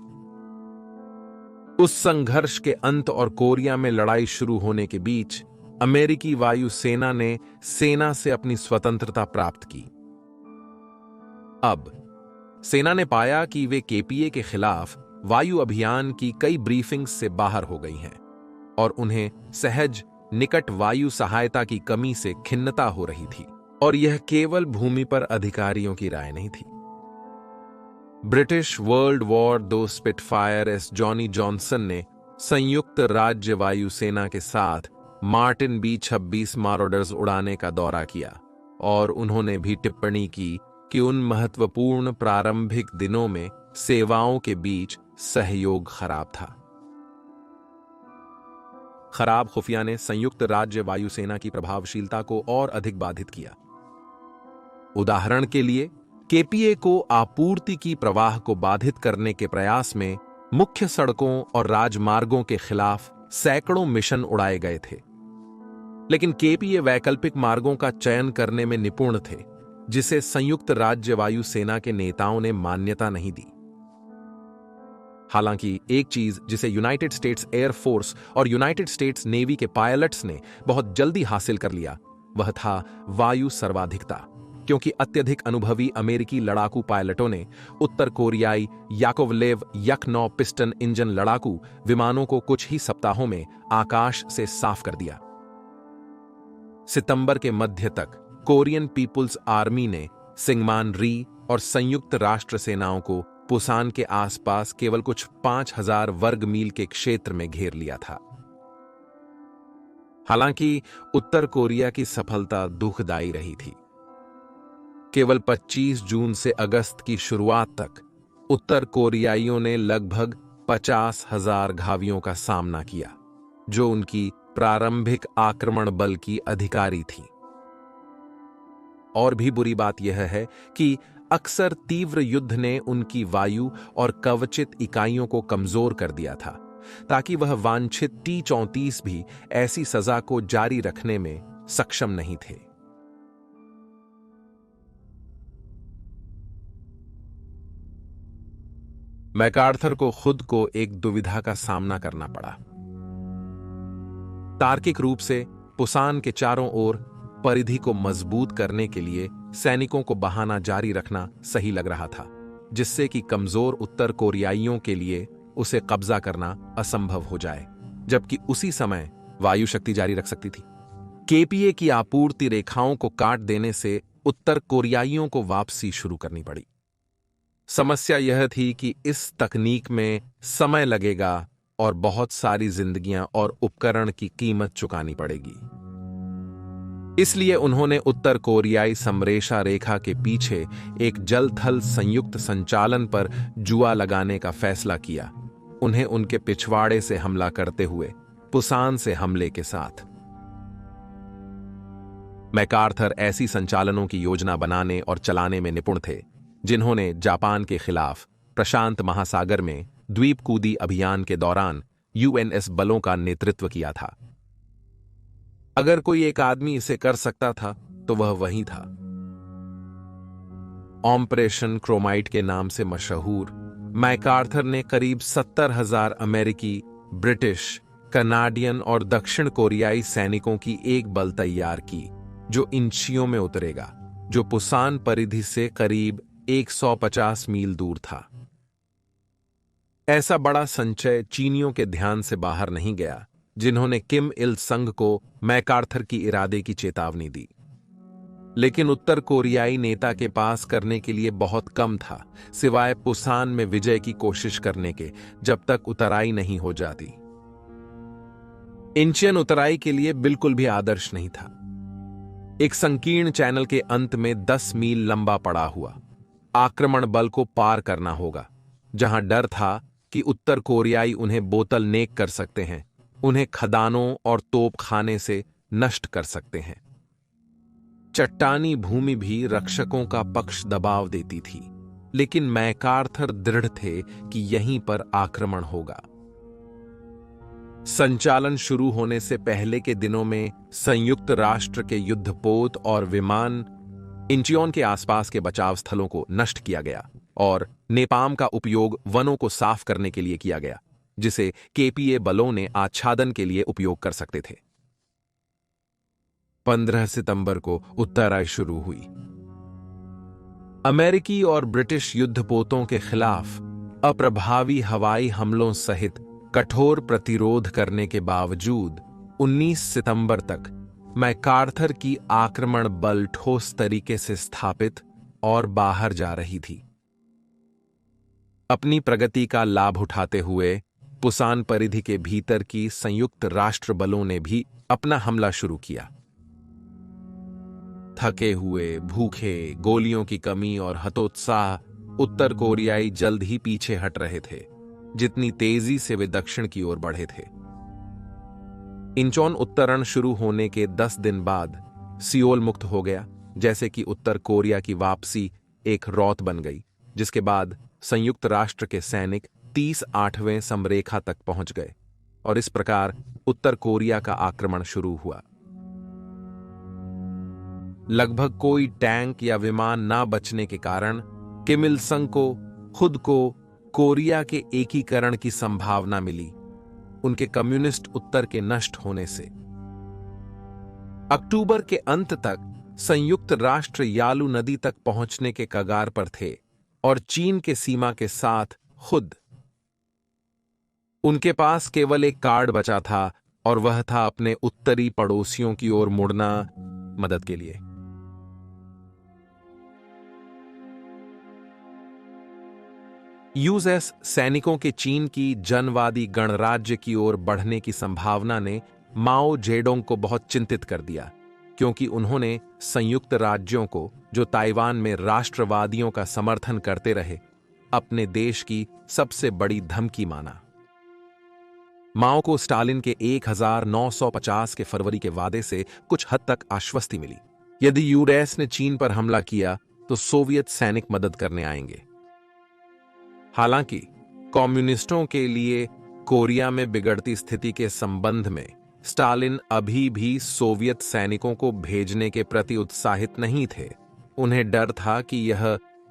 उस संघर्ष के अंत और कोरिया में लड़ाई शुरू होने के बीच अमेरिकी वायुसेना ने सेना से अपनी स्वतंत्रता प्राप्त की। अब सेना ने पाया कि वे केपीए के खिलाफ वायु अभियान की कई ब्रीफिंग्स से बाहर हो गई हैं और उन्हें सहज निकट वायु सहायता की कमी से खिन्नता हो रही थी, और यह केवल भूमि पर अधिकारियों की राय नहीं थी। British world war 2 Spitfire S Johnny Johnson ने संयुक्त राज्य वायुसेना के साथ मार्टिन B-26 मारोडर्स उड़ाने का दौरा किया और उन्होंने भी टिप्पणी की कि उन महत्वपूर्ण प्रारंभिक दिनों में सेवाओं के बीच सहयोग खराब था। खराब खुफिया ने संयुक्त राज्य वायुसेना की प्रभावशीलता को और अधिक बाधित किया। उदाहरण के लिए, केपीए को आपूर्ति की प्रवाह को बाधित करने के प्रयास में मुख्य सड़कों और राजमार्गों के खिलाफ सैकड़ों मिशन उड़ाए गए थे, लेकिन केपीए वैकल्पिक मार्गों का चयन करने में निपुण थे, जिसे संयुक्त राज्य वायुसेना के नेताओं ने मान्यता नहीं दी। हालांकि एक चीज जिसे यूनाइटेड स्टेट्स एयरफोर्स और यूनाइटेड स्टेट्स नेवी के पायलट्स ने बहुत जल्दी हासिल कर लिया, वह था वायु सर्वाधिकता, क्योंकि अत्यधिक अनुभवी अमेरिकी लड़ाकू पायलटों ने उत्तर कोरियाई याकोवलेव यक-9 पिस्टन इंजन लड़ाकू विमानों को कुछ ही सप्ताहों में आकाश से साफ कर दिया। सितंबर के मध्य तक कोरियन पीपुल्स आर्मी ने सिंगमान री और संयुक्त राष्ट्र सेनाओं को पुसान के आसपास केवल कुछ 5000 वर्ग मील के क्षेत्र में घेर लिया था। हालांकि उत्तर कोरिया की सफलता दुखदाई रही थी। केवल 25 जून से अगस्त की शुरुआत तक उत्तर कोरियाइयों ने लगभग 50,000 घावियों का सामना किया, जो उनकी प्रारंभिक आक्रमण बल की अधिकारी थी। और भी बुरी बात यह है कि अक्सर तीव्र युद्ध ने उनकी वायु और कवचित इकाइयों को कमजोर कर दिया था, ताकि वह वांछित T-34 भी ऐसी सजा को जारी रखने में सक्षम नहीं थे। मैकार्थर को खुद को एक दुविधा का सामना करना पड़ा। तार्किक रूप से पुसान के चारों ओर परिधि को मजबूत करने के लिए सैनिकों को बहाना जारी रखना सही लग रहा था, जिससे कि कमजोर उत्तर कोरियाइयों के लिए उसे कब्जा करना असंभव हो जाए, जबकि उसी समय वायु शक्ति जारी रख सकती थी। केपीए की आपूर्ति रेखाओं को काट देने से उत्तर कोरियाइयों को वापसी शुरू करनी पड़ी। समस्या यह थी कि इस तकनीक में समय लगेगा और बहुत सारी जिंदगियां और उपकरण की कीमत चुकानी पड़ेगी। इसलिए उन्होंने उत्तर कोरियाई समरेशा रेखा के पीछे एक जल थल संयुक्त संचालन पर जुआ लगाने का फैसला किया, उन्हें उनके पिछवाड़े से हमला करते हुए पुसान से हमले के साथ। मैकार्थर ऐसी संचालनों की योजना बनाने और चलाने में निपुण थे जिन्होंने जापान के खिलाफ प्रशांत महासागर में द्वीप कूदी अभियान के दौरान यूएनएस बलों का नेतृत्व किया था। अगर कोई एक आदमी इसे कर सकता था तो वह वही था। ऑपरेशन क्रोमाइट के नाम से मशहूर मैकार्थर ने करीब 70,000 अमेरिकी, ब्रिटिश, कनाडियन और दक्षिण कोरियाई सैनिकों की एक बल तैयार की जो इंचियों में उतरेगा, जो पुसान परिधि से करीब 150 मील दूर था। ऐसा बड़ा संचय चीनियों के ध्यान से बाहर नहीं गया, जिन्होंने किम इल संग को मैकार्थर की इरादे की चेतावनी दी। लेकिन उत्तर कोरियाई नेता के पास करने के लिए बहुत कम था, सिवाय पुसान में विजय की कोशिश करने के, जब तक उतराई नहीं हो जाती। इंचियन उतराई के लिए बिल्कुल भी आदर्श नहीं था। एक संकीर्ण चैनल के अंत में 10 मील लंबा पड़ा हुआ आक्रमण बल को पार करना होगा, जहां डर था कि उत्तर कोरियाई उन्हें बोतल नेक कर सकते हैं, उन्हें खदानों और तोप खाने से नष्ट कर सकते हैं। चट्टानी भूमि भी रक्षकों का पक्ष दबाव देती थी, लेकिन मैकार्थर दृढ़ थे कि यहीं पर आक्रमण होगा। संचालन शुरू होने से पहले के दिनों में संयुक्त राष्ट्र के युद्धपोत और विमान इंचियोन के आसपास के बचाव स्थलों को नष्ट किया गया और नेपाम का उपयोग वनों को साफ करने के लिए किया गया, जिसे केपीए बलों ने आच्छादन के लिए उपयोग कर सकते थे। 15 सितंबर को उत्तराई शुरू हुई। अमेरिकी और ब्रिटिश युद्धपोतों के खिलाफ अप्रभावी हवाई हमलों सहित कठोर प्रतिरोध करने के बावजूद 19 सितंबर तक मैकार्थर की आक्रमण बल ठोस तरीके से स्थापित और बाहर जा रही थी। अपनी प्रगति का लाभ उठाते हुए पुसान परिधि के भीतर की संयुक्त राष्ट्र बलों ने भी अपना हमला शुरू किया। थके हुए, भूखे, गोलियों की कमी और हतोत्साह उत्तर कोरियाई जल्द ही पीछे हट रहे थे, जितनी तेजी से वे दक्षिण की ओर बढ़े थे। इंचोन उत्तरण शुरू होने के 10 दिन बाद सियोल मुक्त हो गया, जैसे कि उत्तर कोरिया की वापसी एक रौत बन गई, जिसके बाद संयुक्त राष्ट्र के सैनिक 38वें समरेखा तक पहुंच गए और इस प्रकार उत्तर कोरिया का आक्रमण शुरू हुआ। लगभग कोई टैंक या विमान ना बचने के कारण किम इल संग को खुद को कोरिया के एकीकरण की संभावना मिली, उनके कम्युनिस्ट उत्तर के नष्ट होने से। अक्टूबर के अंत तक संयुक्त राष्ट्र यालू नदी तक पहुंचने के कगार पर थे और चीन के सीमा के साथ खुद। उनके पास केवल एक कार्ड बचा था और वह था अपने उत्तरी पड़ोसियों की ओर मुड़ना मदद के लिए। यूएस सैनिकों के चीन की जनवादी गणराज्य की ओर बढ़ने की संभावना ने माओ जेडोंग को बहुत चिंतित कर दिया, क्योंकि उन्होंने संयुक्त राज्यों को, जो ताइवान में राष्ट्रवादियों का समर्थन करते रहे, अपने देश की सबसे बड़ी धमकी माना। माओ को स्टालिन के 1950 के फरवरी के वादे से कुछ हद तक आश्वस्ति मिली। यदि यूएस ने चीन पर हमला किया तो सोवियत सैनिक मदद करने आएंगे। हालांकि कम्युनिस्टों के लिए कोरिया में बिगड़ती स्थिति के संबंध में स्टालिन अभी भी सोवियत सैनिकों को भेजने के प्रति उत्साहित नहीं थे। उन्हें डर था कि यह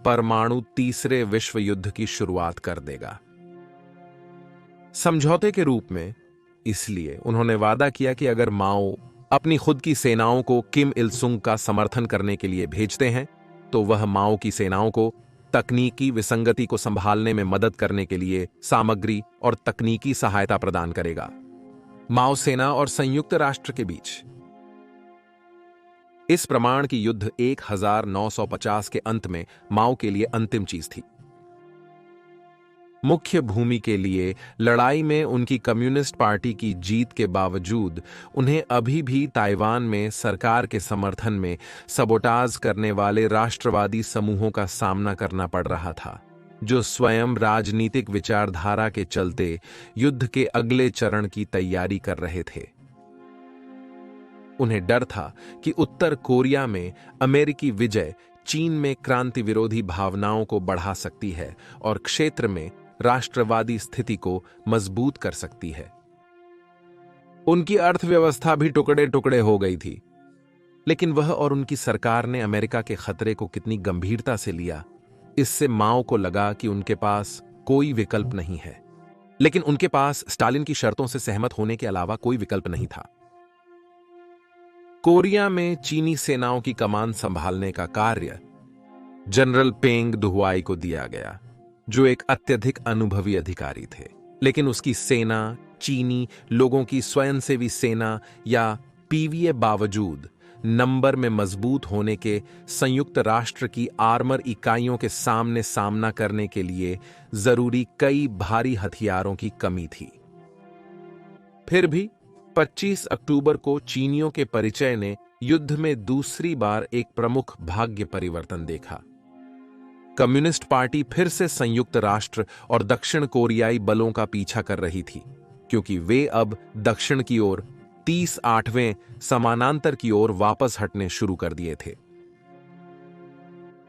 परमाणु तीसरे विश्व युद्ध की शुरुआत कर देगा। समझौते के रूप में इसलिए उन्होंने वादा किया कि अगर माओ अपनी खुद की सेनाओं को किम इल सुंग का समर्थन करने के लिए भेजते हैं तो वह माओ की सेनाओं को तकनीकी विसंगति को संभालने में मदद करने के लिए सामग्री और तकनीकी सहायता प्रदान करेगा। माओ सेना और संयुक्त राष्ट्र के बीच इस प्रमाण की युद्ध 1950 के अंत में माओ के लिए अंतिम चीज थी। मुख्य भूमि के लिए लड़ाई में उनकी कम्युनिस्ट पार्टी की जीत के बावजूद उन्हें अभी भी ताइवान में सरकार के समर्थन में सबोटाज करने वाले राष्ट्रवादी समूहों का सामना करना पड़ रहा था, जो स्वयं राजनीतिक विचारधारा के चलते युद्ध के अगले चरण की तैयारी कर रहे थे। उन्हें डर था कि उत्तर कोरिया में अमेरिकी विजय चीन में क्रांति विरोधी भावनाओं को बढ़ा सकती है और क्षेत्र में राष्ट्रवादी स्थिति को मजबूत कर सकती है। उनकी अर्थव्यवस्था भी टुकड़े टुकड़े हो गई थी, लेकिन वह और उनकी सरकार ने अमेरिका के खतरे को कितनी गंभीरता से लिया, इससे माओ को लगा कि उनके पास कोई विकल्प नहीं है। लेकिन उनके पास स्टालिन की शर्तों से सहमत होने के अलावा कोई विकल्प नहीं था। कोरिया में चीनी सेनाओं की कमान संभालने का कार्य जनरल पेंग दुहुआई को दिया गया, जो एक अत्यधिक अनुभवी अधिकारी थे। लेकिन उसकी सेना चीनी लोगों की स्वयंसेवी सेना या पीवीए बावजूद नंबर में मजबूत होने के संयुक्त राष्ट्र की आर्मर इकाइयों के सामने सामना करने के लिए जरूरी कई भारी हथियारों की कमी थी। फिर भी 25 अक्टूबर को चीनियों के परिचय ने युद्ध में दूसरी बार एक प्रमुख भाग्य परिवर्तन देखा। कम्युनिस्ट पार्टी फिर से संयुक्त राष्ट्र और दक्षिण कोरियाई बलों का पीछा कर रही थी, क्योंकि वे अब दक्षिण की ओर 38वें समानांतर की ओर वापस हटने शुरू कर दिए थे।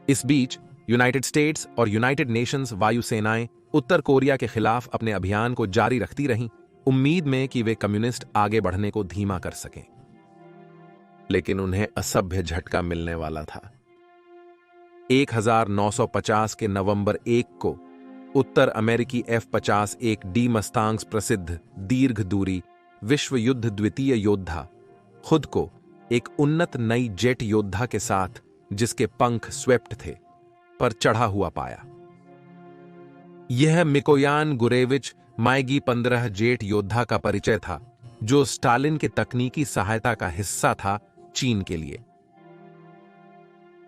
इस बीच यूनाइटेड स्टेट्स और यूनाइटेड नेशंस वायुसेनाएं उत्तर कोरिया के खिलाफ अपने अभियान को जारी रखती रहीं, उम्मीद में कि वे कम्युनिस्ट आगे बढ़ने को धीमा कर सकें। लेकिन उन्हें असभ्य झटका मिलने वाला था। 1950 के नवंबर 1 को उत्तर अमेरिकी F-51D मस्तांग्स प्रसिद्ध दीर्घ दूरी विश्व युद्ध द्वितीय योद्धा खुद को एक उन्नत नई जेट योद्धा के साथ, जिसके पंख स्वेप्ट थे, पर चढ़ा हुआ पाया। यह मिकोयान गुरेविच माइगी 15 जेट योद्धा का परिचय था, जो स्टालिन के तकनीकी सहायता का हिस्सा था चीन के लिए।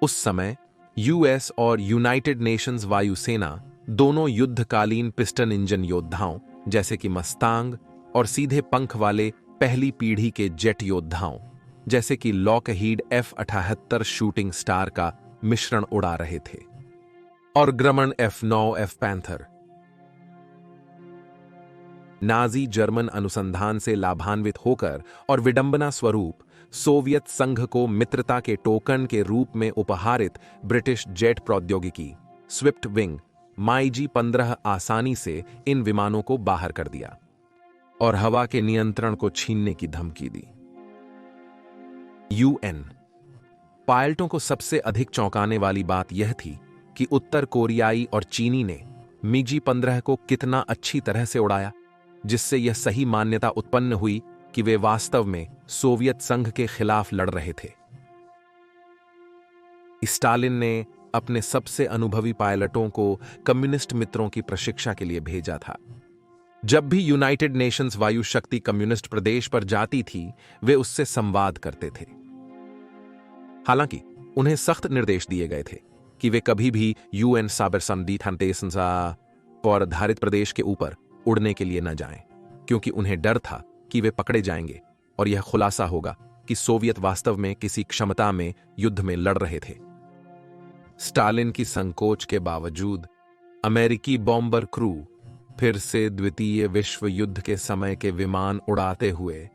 उस समय यूएस और यूनाइटेड नेशंस वायुसेना दोनों युद्धकालीन पिस्टन इंजन योद्धाओं जैसे कि मस्तांग और सीधे पंख वाले पहली पीढ़ी के जेट योद्धाओं जैसे कि लॉकहीड F-78 शूटिंग स्टार का मिश्रण उड़ा रहे थे, और ग्रमन F-9 F panther. Nazi German अनुसंधान से लाभान्वित होकर और विडंबना स्वरूप सोवियत संघ को मित्रता के टोकन के रूप में उपहारित ब्रिटिश जेट प्रौद्योगिकी स्विफ्ट विंग माइजी 15 आसानी से इन विमानों को बाहर कर दिया और हवा के नियंत्रण को छीनने की धमकी दी। यूएन पायलटों को सबसे अधिक चौंकाने वाली बात यह थी कि उत्तर कोरियाई और चीनी ने मिजी 15 को कितना अच्छी तरह से उड़ाया, जिससे यह सही मान्यता उत्पन्न हुई कि वे वास्तव में सोवियत संघ के खिलाफ लड़ रहे थे। स्टालिन ने अपने सबसे अनुभवी पायलटों को कम्युनिस्ट मित्रों की प्रशिक्षा के लिए भेजा था। जब भी यूनाइटेड नेशंस वायु शक्ति कम्युनिस्ट प्रदेश पर जाती थी, वे उससे संवाद करते थे। हालांकि उन्हें सख्त निर्देश दिए गए थे कि वे कभी भी यूएन साबरसंदीथांतेसंसा पर आधारित प्रदेश के ऊपर उड़ने के लिए न जाएं, क्योंकि उन्हें डर था कि वे पकड़े जाएंगे और यह खुलासा होगा कि सोवियत वास्तव में किसी क्षमता में युद्ध में लड़ रहे थे। स्टालिन की संकोच के बावजूद अमेरिकी बॉम्बर क्रू फिर से द्वितीय विश्व युद्ध के समय के विमान उड़ाते हुए,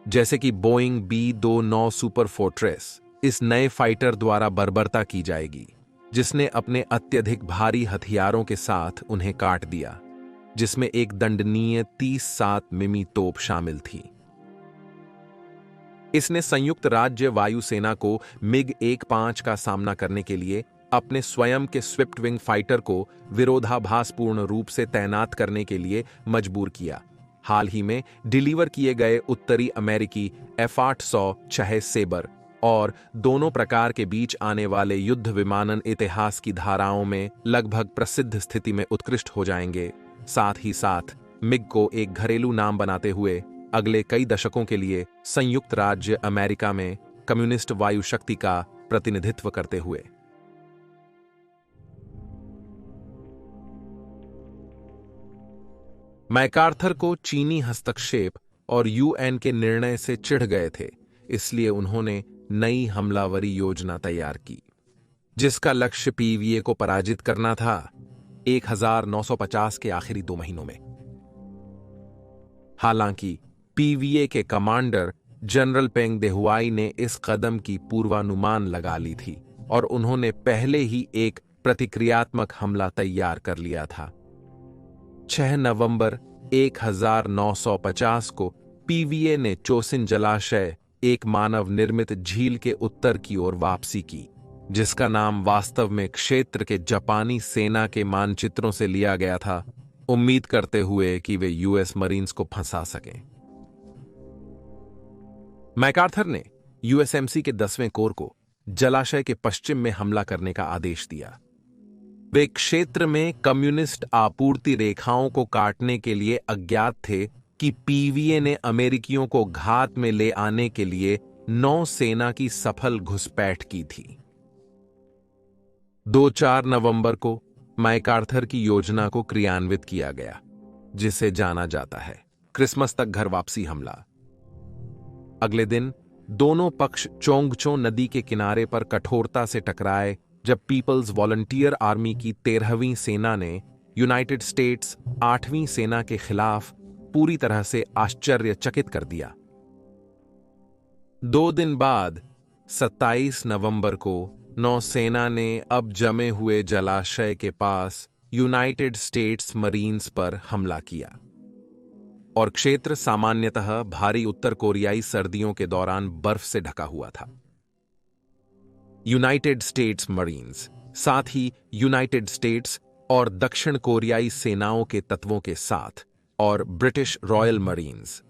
जैसे कि बोइंग B-29 सुपर फोर्ट्रेस, इस नए फाइटर द्वारा बर्बरता की जाएगी, जिसने अपने अत्यधिक भारी हथियारों के साथ उन्हें काट दिया, जिसमें एक दंडनीय 30-7 मिमी तोप शामिल थी। इसने संयुक्त राज्य वायुसेना को MiG-15 का सामना करने के लिए अपने स्वयं के स्विफ्ट विंग फाइटर को विरोधाभासपूर्ण रूप से तैनात करने के लिए मजबूर किया। हाल ही में डिलीवर किए गए उत्तरी अमेरिकी F-800 छह सेबर और दोनों प्रकार के बीच आने वाले युद्ध विमानन इतिहास की धाराओं में लगभग प्रसिद्ध स्थिति में उत्कृष्ट हो जाएंगे। साथ ही साथ मिग को एक घरेलू नाम बनाते हुए अगले कई दशकों के लिए संयुक्त राज्य अमेरिका में कम्युनिस्ट वायु शक्ति का प्रतिनिधित्व करते हुए। मैकार्थर को चीनी हस्तक्षेप और यूएन के निर्णय से चिढ़ गए थे, इसलिए उन्होंने नई हमलावरी योजना तैयार की, जिसका लक्ष्य पीवीए को पराजित करना था 1950 के आखिरी 2 महीनों में। हालांकि पीवीए के कमांडर जनरल पेंग देहुआई ने इस कदम की पूर्वानुमान लगा ली थी और उन्होंने पहले ही एक प्रतिक्रियात्मक हमला तैयार कर लिया था। 6 नवंबर 1950 को पीवीए ने चोसिन जलाशय, एक मानव निर्मित झील के उत्तर की ओर वापसी की, जिसका नाम वास्तव में क्षेत्र के जापानी सेना के मानचित्रों से लिया गया था, उम्मीद करते हुए कि वे यूएस मरीन्स को फंसा सकें। मैकार्थर ने यूएसएमसी के 10वें कोर को जलाशय के पश्चिम में हमला करने का आदेश दिया। वे क्षेत्र में कम्युनिस्ट आपूर्ति रेखाओं को काटने के लिए अज्ञात थे कि पीवीए ने अमेरिकियों को घात में ले आने के लिए नौसेना की सफल घुसपैठ की थी। 2-4 नवंबर को मैकार्थर की योजना को क्रियान्वित किया गया, जिसे जाना जाता है क्रिसमस तक घर वापसी हमला। अगले दिन दोनों पक्ष चोंगचो नदी के किनारे पर कठोरता से टकराए जब पीपल्स वॉलंटियर आर्मी की 13वीं सेना ने यूनाइटेड स्टेट्स 8वीं सेना के खिलाफ पूरी तरह से आश्चर्यचकित कर दिया। 2 दिन बाद 27 नवंबर को नौसेना ने अब जमे हुए जलाशय के पास यूनाइटेड स्टेट्स मरीन्स पर हमला किया और क्षेत्र सामान्यतः भारी उत्तर कोरियाई सर्दियों के दौरान बर्फ से ढका हुआ था। यूनाइटेड स्टेट्स मरीन्स, साथ ही यूनाइटेड स्टेट्स और दक्षिण कोरियाई सेनाओं के तत्वों के साथ और ब्रिटिश रॉयल मरीन्स,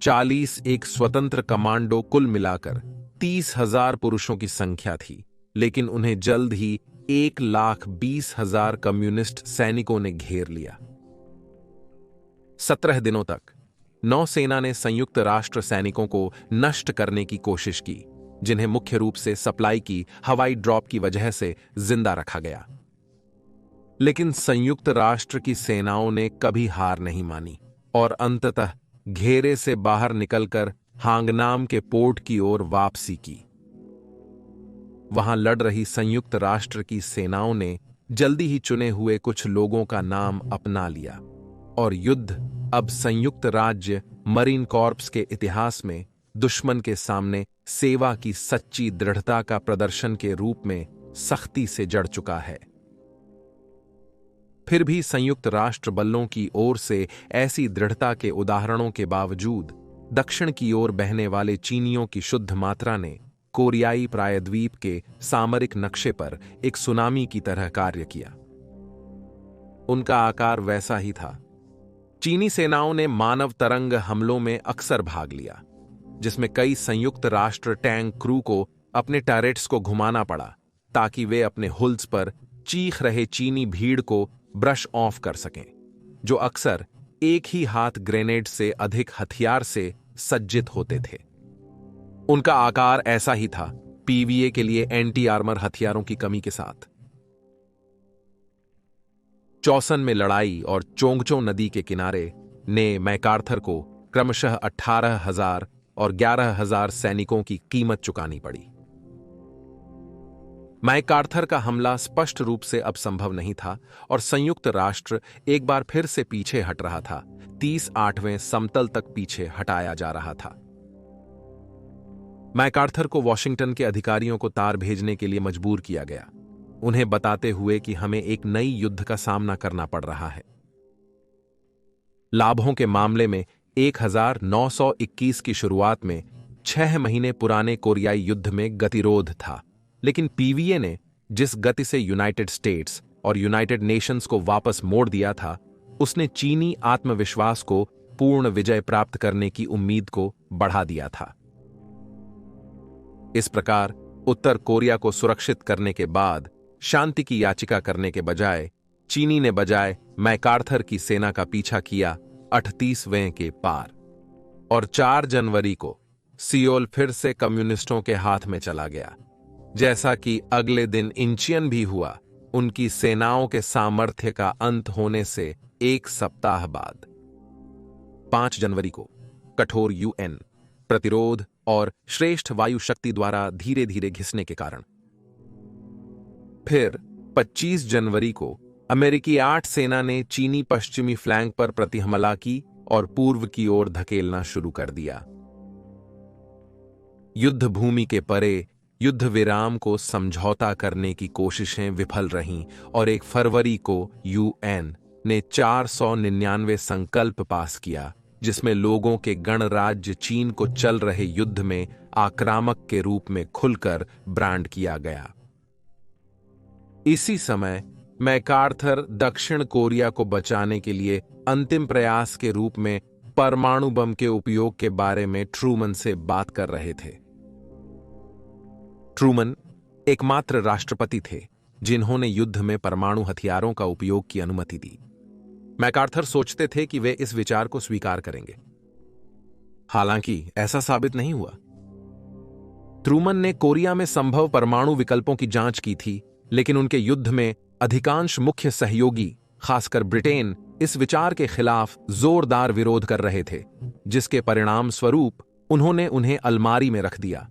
40 एक स्वतंत्र कमांडो, कुल मिलाकर 30,000 पुरुषों की संख्या थी, लेकिन उन्हें जल्द ही 1,20,000 कम्युनिस्ट सैनिकों ने घेर लिया। 17 दिनों तक नौसेना ने संयुक्त राष्ट्र सैनिकों को नष्ट करने की कोशिश की, जिन्हें मुख्य रूप से सप्लाई की हवाई ड्रॉप की वजह से जिंदा रखा गया। लेकिन संयुक्त राष्ट्र की सेनाओं ने कभी हार नहीं मानी और अंततः घेरे से बाहर निकलकर हांगनाम के पोर्ट की ओर वापसी की। वहां लड़ रही संयुक्त राष्ट्र की सेनाओं ने जल्दी ही चुने हुए कुछ लोगों का नाम अपना लिया और युद्ध अब संयुक्त राज्य मरीन कॉर्प्स के इतिहास में दुश्मन के सामने सेवा की सच्ची दृढ़ता का प्रदर्शन के रूप में सख्ती से जड़ चुका है। फिर भी संयुक्त राष्ट्र बलों की ओर से ऐसी दृढ़ता के उदाहरणों के बावजूद दक्षिण की ओर बहने वाले चीनियों की शुद्ध मात्रा ने कोरियाई प्रायद्वीप के सामरिक नक्शे पर एक सुनामी की तरह कार्य किया। उनका आकार वैसा ही था। चीनी सेनाओं ने मानव तरंग हमलों में अक्सर भाग लिया, जिसमें कई संयुक्त राष्ट्र टैंक क्रू को अपने टैरेट्स को घुमाना पड़ा ताकि वे अपने हुल्स पर चीख रहे चीनी भीड़ को ब्रश ऑफ कर सकें, जो अक्सर एक ही हाथ ग्रेनेड से अधिक हथियार से सज्जित होते थे। उनका आकार ऐसा ही था, पीवीए के लिए एंटी आर्मर हथियारों की कमी के साथ। चौसन में लड़ाई और चोंगचो नदी के किनारे ने मैकार्थर को क्रमशः 18,000 और 11,000 सैनिकों की कीमत चुकानी पड़ी। मैकार्थर का हमला स्पष्ट रूप से अब संभव नहीं था और संयुक्त राष्ट्र एक बार फिर से पीछे हट रहा था। 38वें समतल तक पीछे हटाया जा रहा था। मैकार्थर को वॉशिंगटन के अधिकारियों को तार भेजने के लिए मजबूर किया गया, उन्हें बताते हुए कि हमें एक नई युद्ध का सामना करना पड़ रहा है। लाभों के मामले में 1921 की शुरुआत में 6 महीने पुराने कोरियाई युद्ध में गतिरोध था, लेकिन पीवीए ने जिस गति से यूनाइटेड स्टेट्स और यूनाइटेड नेशंस को वापस मोड़ दिया था, उसने चीनी आत्मविश्वास को पूर्ण विजय प्राप्त करने की उम्मीद को बढ़ा दिया था। इस प्रकार उत्तर कोरिया को सुरक्षित करने के बाद शांति की याचिका करने के बजाय चीनी ने बजाय मैकार्थर की सेना का पीछा किया 38वें के पार और 4 जनवरी को सियोल फिर से कम्युनिस्टों के हाथ में चला गया। जैसा कि अगले दिन इंचियन भी हुआ, उनकी सेनाओं के सामर्थ्य का अंत होने से 1 सप्ताह बाद 5 जनवरी को कठोर यूएन प्रतिरोध और श्रेष्ठ वायु शक्ति द्वारा धीरे धीरे घिसने के कारण। फिर 25 जनवरी को अमेरिकी 8 सेना ने चीनी पश्चिमी फ्लैंक पर प्रतिहमला की और पूर्व की ओर धकेलना शुरू कर दिया। युद्ध भूमि के परे युद्ध विराम को समझौता करने की कोशिशें विफल रहीं और 1 फरवरी को यूएन ने 499 संकल्प पास किया, जिसमें लोगों के गणराज्य चीन को चल रहे युद्ध में आक्रामक के रूप में खुलकर ब्रांड किया गया। इसी समय मैकार्थर दक्षिण कोरिया को बचाने के लिए अंतिम प्रयास के रूप में परमाणु बम के उपयोग के बारे में ट्रूमन से बात कर रहे थे। ट्रूमन एकमात्र राष्ट्रपति थे जिन्होंने युद्ध में परमाणु हथियारों का उपयोग की अनुमति दी। मैकार्थर सोचते थे कि वे इस विचार को स्वीकार करेंगे। हालांकि ऐसा साबित नहीं हुआ। ट्रूमन ने कोरिया में संभव परमाणु विकल्पों की जांच की थी, लेकिन उनके युद्ध में अधिकांश मुख्य सहयोगी, खासकर ब्रिटेन, इस विचार के खिलाफ जोरदार विरोध कर रहे थे, जिसके परिणाम स्वरूप उन्होंने उन्हें अलमारी में रख दिया।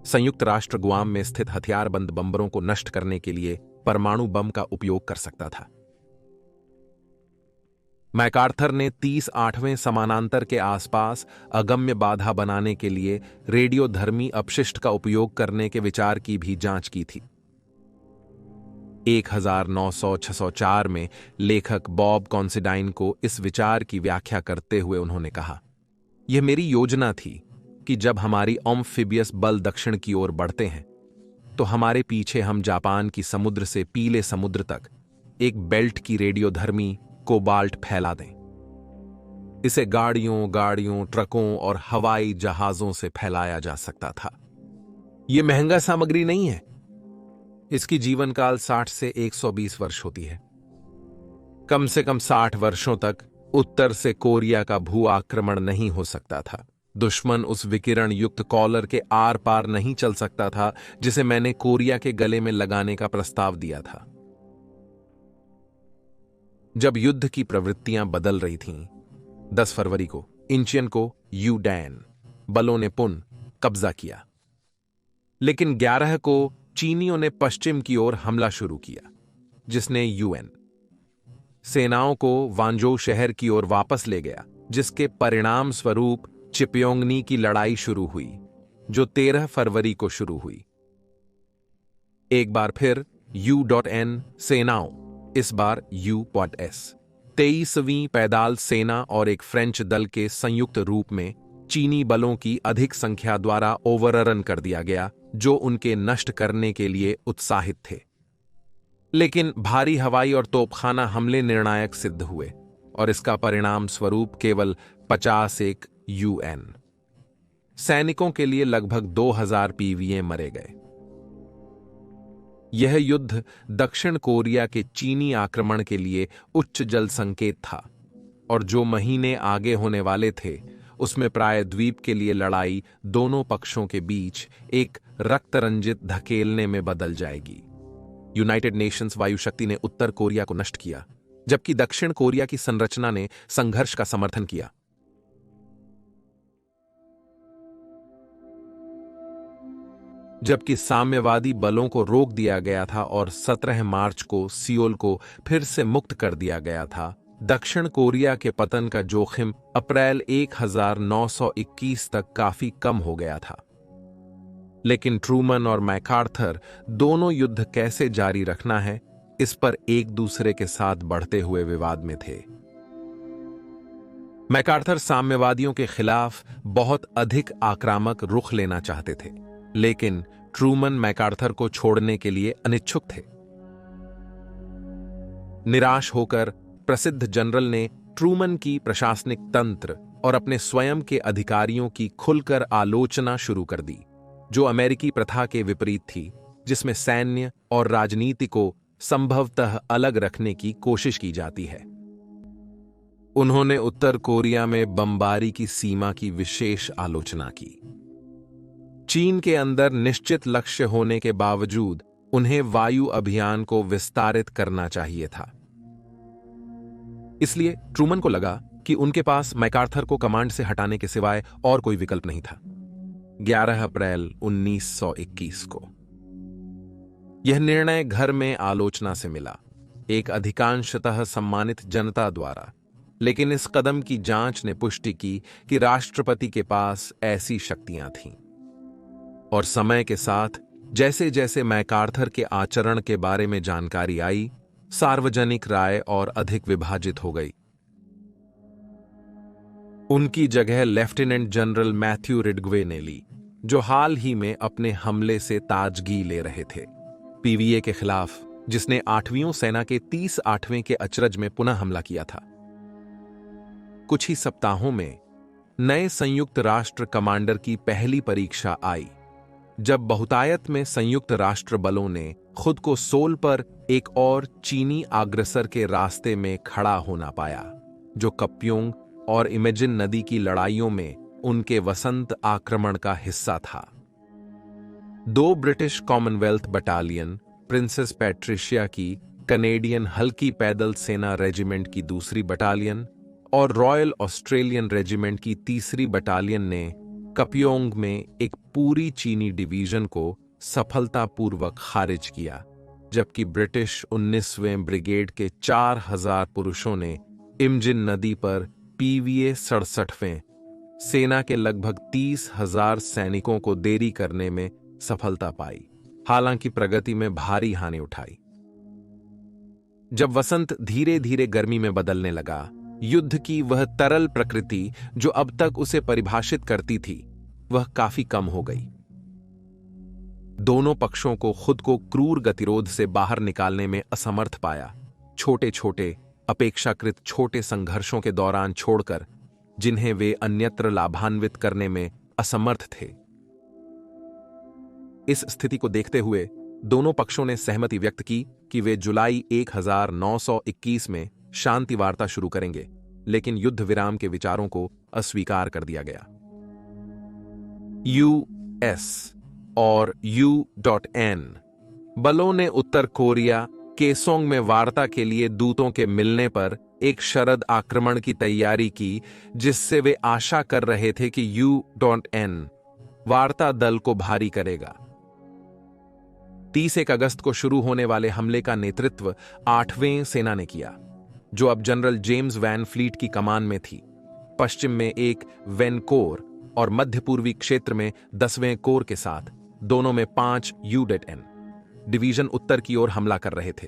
संयुक्त राष्ट्र गुआम में स्थित हथियारबंद बंबरों को नष्ट करने के लिए परमाणु बम का उपयोग कर सकता था। मैकार्थर ने 38वें समानांतर के आसपास अगम्य बाधा बनाने के लिए रेडियोधर्मी अपशिष्ट का उपयोग करने के विचार की भी जांच की थी। 1906-604 में लेखक बॉब कॉन्सिडाइन को इस विचार की व्याख्या करते हुए उन्होंने कहा, यह मेरी योजना थी कि जब हमारी एम्फिबियस बल दक्षिण की ओर बढ़ते हैं तो हमारे पीछे हम जापान की समुद्र से पीले समुद्र तक एक बेल्ट की रेडियोधर्मी कोबाल्ट फैला दें। इसे गाड़ियों, ट्रकों और हवाई जहाजों से फैलाया जा सकता था। यह महंगा सामग्री नहीं है। इसकी जीवन काल 60 से 120 वर्ष होती है। कम से कम 60 वर्षों तक उत्तर से कोरिया का भू आक्रमण नहीं हो सकता था। दुश्मन उस विकिरण युक्त कॉलर के आर पार नहीं चल सकता था जिसे मैंने कोरिया के गले में लगाने का प्रस्ताव दिया था। जब युद्ध की प्रवृत्तियां बदल रही थीं, 10 फरवरी को इंचियन को यूडैन बलों ने पुनः कब्जा किया, लेकिन 11 को चीनियों ने पश्चिम की ओर हमला शुरू किया, जिसने यूएन सेनाओं को वांजो शहर की ओर वापस ले गया, जिसके परिणाम स्वरूप चिपयोंगनी की लड़ाई शुरू हुई, जो 13 फरवरी को शुरू हुई। एक बार फिर U.N सेनाओं, इस बार U.S 23वीं पैदाल सेना और एक फ्रेंच दल के संयुक्त रूप में चीनी बलों की अधिक संख्या द्वारा ओवररन कर दिया गया, जो उनके नष्ट करने के लिए उत्साहित थे। लेकिन भारी हवाई और तोपखाना हमले निर्णायक सिद्ध हुए और इसका परिणाम स्वरूप केवल 51 UN सैनिकों के लिए लगभग 2000 PVA मरे गए। यह युद्ध दक्षिण कोरिया के चीनी आक्रमण के लिए उच्च जल संकेत था और जो महीने आगे होने वाले थे उसमें प्राय द्वीप के लिए लड़ाई दोनों पक्षों के बीच एक रक्तरंजित धकेलने में बदल जाएगी। यूनाइटेड नेशंस वायु शक्ति ने उत्तर कोरिया को नष्ट किया, जबकि दक्षिण कोरिया की संरचना ने संघर्ष का समर्थन किया। जबकि साम्यवादी बलों को रोक दिया गया था और 17 मार्च को सियोल को फिर से मुक्त कर दिया गया था, दक्षिण कोरिया के पतन का जोखिम अप्रैल 1921 तक काफी कम हो गया था। लेकिन ट्रूमन और मैकार्थर दोनों युद्ध कैसे जारी रखना है, इस पर एक दूसरे के साथ बढ़ते हुए विवाद में थे। मैकार्थर साम्यवादियों के खिलाफ बहुत अधिक आक्रामक रुख लेना चाहते थे, लेकिन ट्रूमन मैकार्थर को छोड़ने के लिए अनिच्छुक थे। निराश होकर प्रसिद्ध जनरल ने ट्रूमन की प्रशासनिक तंत्र और अपने स्वयं के अधिकारियों की खुलकर आलोचना शुरू कर दी, जो अमेरिकी प्रथा के विपरीत थी, जिसमें सैन्य और राजनीति को संभवतः अलग रखने की कोशिश की जाती है। उन्होंने उत्तर कोरिया में बमबारी की सीमा की विशेष आलोचना की। चीन के अंदर निश्चित लक्ष्य होने के बावजूद उन्हें वायु अभियान को विस्तारित करना चाहिए था। इसलिए ट्रूमन को लगा कि उनके पास मैकार्थर को कमांड से हटाने के सिवाय और कोई विकल्प नहीं था। 11 अप्रैल 1921 को यह निर्णय घर में आलोचना से मिला, एक अधिकांशतः सम्मानित जनता द्वारा, लेकिन इस कदम की जांच ने पुष्टि की कि राष्ट्रपति के पास ऐसी शक्तियां थीं। और समय के साथ जैसे जैसे मैकार्थर के आचरण के बारे में जानकारी आई, सार्वजनिक राय और अधिक विभाजित हो गई। उनकी जगह लेफ्टिनेंट जनरल मैथ्यू रिडग्वे ने ली, जो हाल ही में अपने हमले से ताजगी ले रहे थे, पीवीए के खिलाफ, जिसने 8वीं सेना के 38वें के अचरज में पुनः हमला किया था। कुछ ही सप्ताहों में नए संयुक्त राष्ट्र कमांडर की पहली परीक्षा आई, जब बहुतायत में संयुक्त राष्ट्र बलों ने खुद को सोल पर एक और चीनी अग्रसर के रास्ते में खड़ा होना पाया, जो कप्योंग और इमेजिन नदी की लड़ाइयों में उनके वसंत आक्रमण का हिस्सा था। 2 British Commonwealth battalion, princess Patricia की कनेडियन हल्की पैदल सेना रेजिमेंट की 2री बटालियन और रॉयल ऑस्ट्रेलियन रेजिमेंट की 3री बटालियन ने कप्योंग में एक पूरी चीनी डिवीजन को सफलतापूर्वक खारिज किया, जबकि ब्रिटिश 19वें ब्रिगेड के 4000 पुरुषों ने इमजिन नदी पर पीवीए 67वें सेना के लगभग 30,000 सैनिकों को देरी करने में सफलता पाई, हालांकि प्रगति में भारी हानि उठाई। जब वसंत धीरे धीरे गर्मी में बदलने लगा, युद्ध की वह तरल प्रकृति जो अब तक उसे परिभाषित करती थी, वह काफी कम हो गई। दोनों पक्षों को खुद को क्रूर गतिरोध से बाहर निकालने में असमर्थ पाया, छोटे छोटे अपेक्षाकृत छोटे संघर्षों के दौरान छोड़कर, जिन्हें वे अन्यत्र लाभान्वित करने में असमर्थ थे। इस स्थिति को देखते हुए दोनों पक्षों ने सहमति व्यक्त की कि वे जुलाई 1921 में शांति वार्ता शुरू करेंगे, लेकिन युद्ध विराम के विचारों को अस्वीकार कर दिया गया। यूएस और U.N बलों ने उत्तर कोरिया केसोंग में वार्ता के लिए दूतों के मिलने पर एक शरद आक्रमण की तैयारी की, जिससे वे आशा कर रहे थे कि U.N वार्ता दल को भारी करेगा। 31 अगस्त को शुरू होने वाले हमले का नेतृत्व 8वें सेना ने किया, जो अब जनरल जेम्स वैन फ्लीट की कमान में थी। पश्चिम में एक वैन कोर और मध्य पूर्वी क्षेत्र में 10वें कोर के साथ, दोनों में 5 U.N डिवीजन उत्तर की ओर हमला कर रहे थे।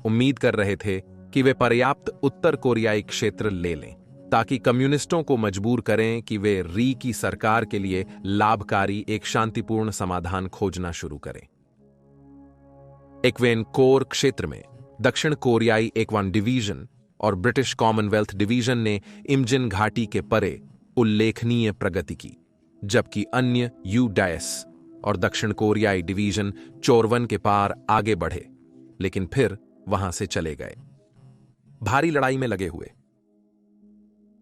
उम्मीद कर रहे थे कि वे पर्याप्त उत्तर कोरियाई क्षेत्र ले लें, ताकि कम्युनिस्टों को मजबूर करें कि वे री की सरकार के लिए लाभकारी एक शांतिपूर्ण समाधान खोजना शुरू करें। एक्वेन कोर क्षेत्र में दक्षिण कोरियाई एक्वान डिवीजन और ब्रिटिश कॉमनवेल्थ डिवीजन ने इमजिन घाटी के परे उल्लेखनीय प्रगति की, जबकि अन्य U-DAS और दक्षिण कोरियाई डिवीजन चोरवन के पार आगे बढ़े, लेकिन फिर वहां से चले गए, भारी लड़ाई में लगे हुए।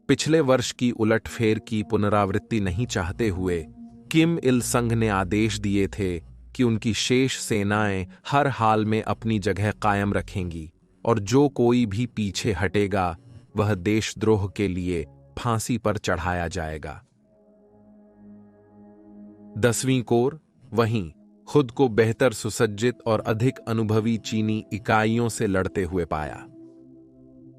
पिछले वर्ष की उलटफेर की पुनरावृत्ति नहीं चाहते हुए किम इल संग ने आदेश दिए थे कि उनकी शेष सेनाएं हर हाल में अपनी जगह कायम रखेंगी और जो कोई भी पीछे हटेगा वह देशद्रोह के लिए फांसी पर चढ़ाया जाएगा। 10वीं कोर वहीं खुद को बेहतर सुसज्जित और अधिक अनुभवी चीनी इकाइयों से लड़ते हुए पाया,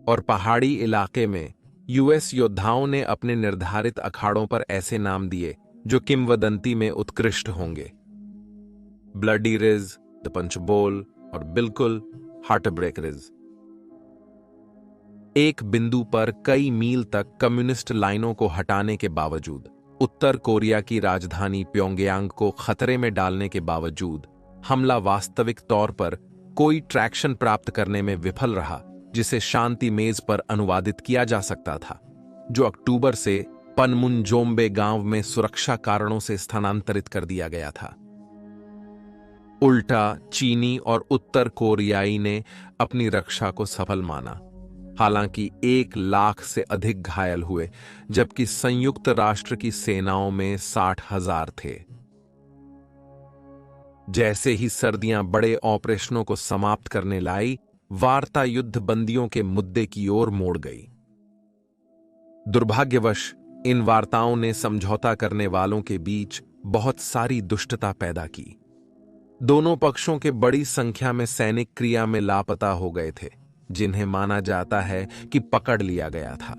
और पहाड़ी इलाके में यूएस योद्धाओं ने अपने निर्धारित अखाड़ों पर ऐसे नाम दिए जो किंवदंती में उत्कृष्ट होंगे: ब्लडी रिज, द पंच बोल और बिल्कुल हार्टब्रेक रिज। एक बिंदु पर कई मील तक कम्युनिस्ट लाइनों को हटाने के बावजूद, उत्तर कोरिया की राजधानी प्योंगयांग को खतरे में डालने के बावजूद, हमला वास्तविक तौर पर कोई ट्रैक्शन प्राप्त करने में विफल रहा जिसे शांति मेज पर अनुवादित किया जा सकता था, जो अक्टूबर से पनमुनजोम्बे गांव में सुरक्षा कारणों से स्थानांतरित कर दिया गया था। उल्टा चीनी और उत्तर कोरियाई ने अपनी रक्षा को सफल माना, हालांकि 1 लाख से अधिक घायल हुए, जबकि संयुक्त राष्ट्र की सेनाओं में 60,000 थे। जैसे ही सर्दियां बड़े ऑपरेशनों को समाप्त करने लाई, वार्ता युद्ध बंदियों के मुद्दे की ओर मोड़ गई। दुर्भाग्यवश इन वार्ताओं ने समझौता करने वालों के बीच बहुत सारी दुष्टता पैदा की। दोनों पक्षों के बड़ी संख्या में सैनिक क्रिया में लापता हो गए थे, जिन्हें माना जाता है कि पकड़ लिया गया था।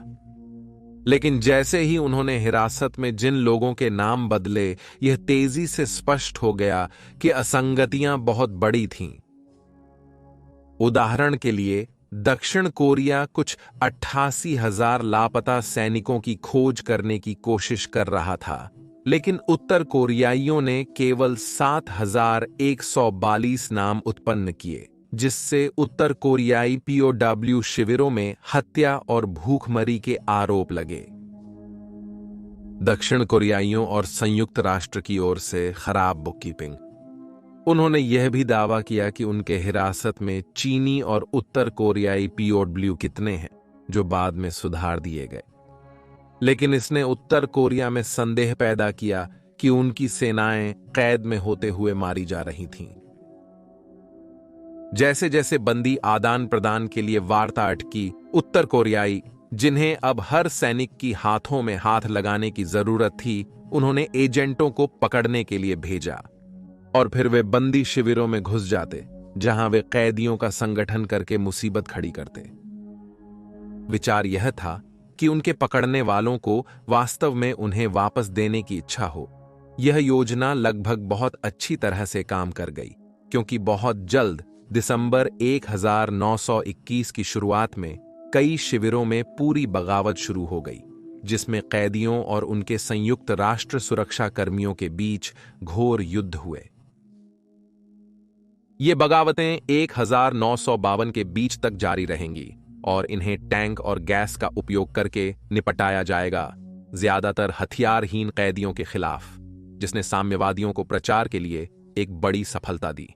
लेकिन जैसे ही उन्होंने हिरासत में जिन लोगों के नाम बदले, यह तेजी से स्पष्ट हो गया कि असंगतियां बहुत बड़ी थीं। उदाहरण के लिए, दक्षिण कोरिया कुछ 88,000 लापता सैनिकों की खोज करने की कोशिश कर रहा था, लेकिन उत्तर कोरियाइयों ने केवल 7,142 नाम उत्पन्न किए, जिससे उत्तर कोरियाई पीओडब्ल्यू शिविरों में हत्या और भूखमरी के आरोप लगे। दक्षिण कोरियाइयों और संयुक्त राष्ट्र की ओर से खराब बुककीपिंग। उन्होंने यह भी दावा किया कि उनके हिरासत में चीनी और उत्तर कोरियाई पीओडब्ल्यू कितने हैं, जो बाद में सुधार दिए गए। लेकिन इसने उत्तर कोरिया में संदेह पैदा किया कि उनकी सेनाएं कैद में होते हुए मारी जा रही थीं। जैसे जैसे बंदी आदान प्रदान के लिए वार्ता अटकी, उत्तर कोरियाई, जिन्हें अब हर सैनिक की हाथों में हाथ लगाने की जरूरत थी, उन्होंने एजेंटों को पकड़ने के लिए भेजा और फिर वे बंदी शिविरों में घुस जाते, जहां वे कैदियों का संगठन करके मुसीबत खड़ी करते। विचार यह था कि उनके पकड़ने वालों को वास्तव में उन्हें वापस देने की इच्छा हो। यह योजना लगभग बहुत अच्छी तरह से काम कर गई, क्योंकि बहुत जल्द दिसंबर 1921 की शुरुआत में कई शिविरों में पूरी बगावत शुरू हो गई, जिसमें कैदियों और उनके संयुक्त राष्ट्र सुरक्षा कर्मियों के बीच घोर युद्ध हुए। ये बगावतें 1952 के बीच तक जारी रहेंगी और इन्हें टैंक और गैस का उपयोग करके निपटाया जाएगा, ज्यादातर हथियारहीन कैदियों के खिलाफ, जिसने साम्यवादियों को प्रचार के लिए एक बड़ी सफलता दी।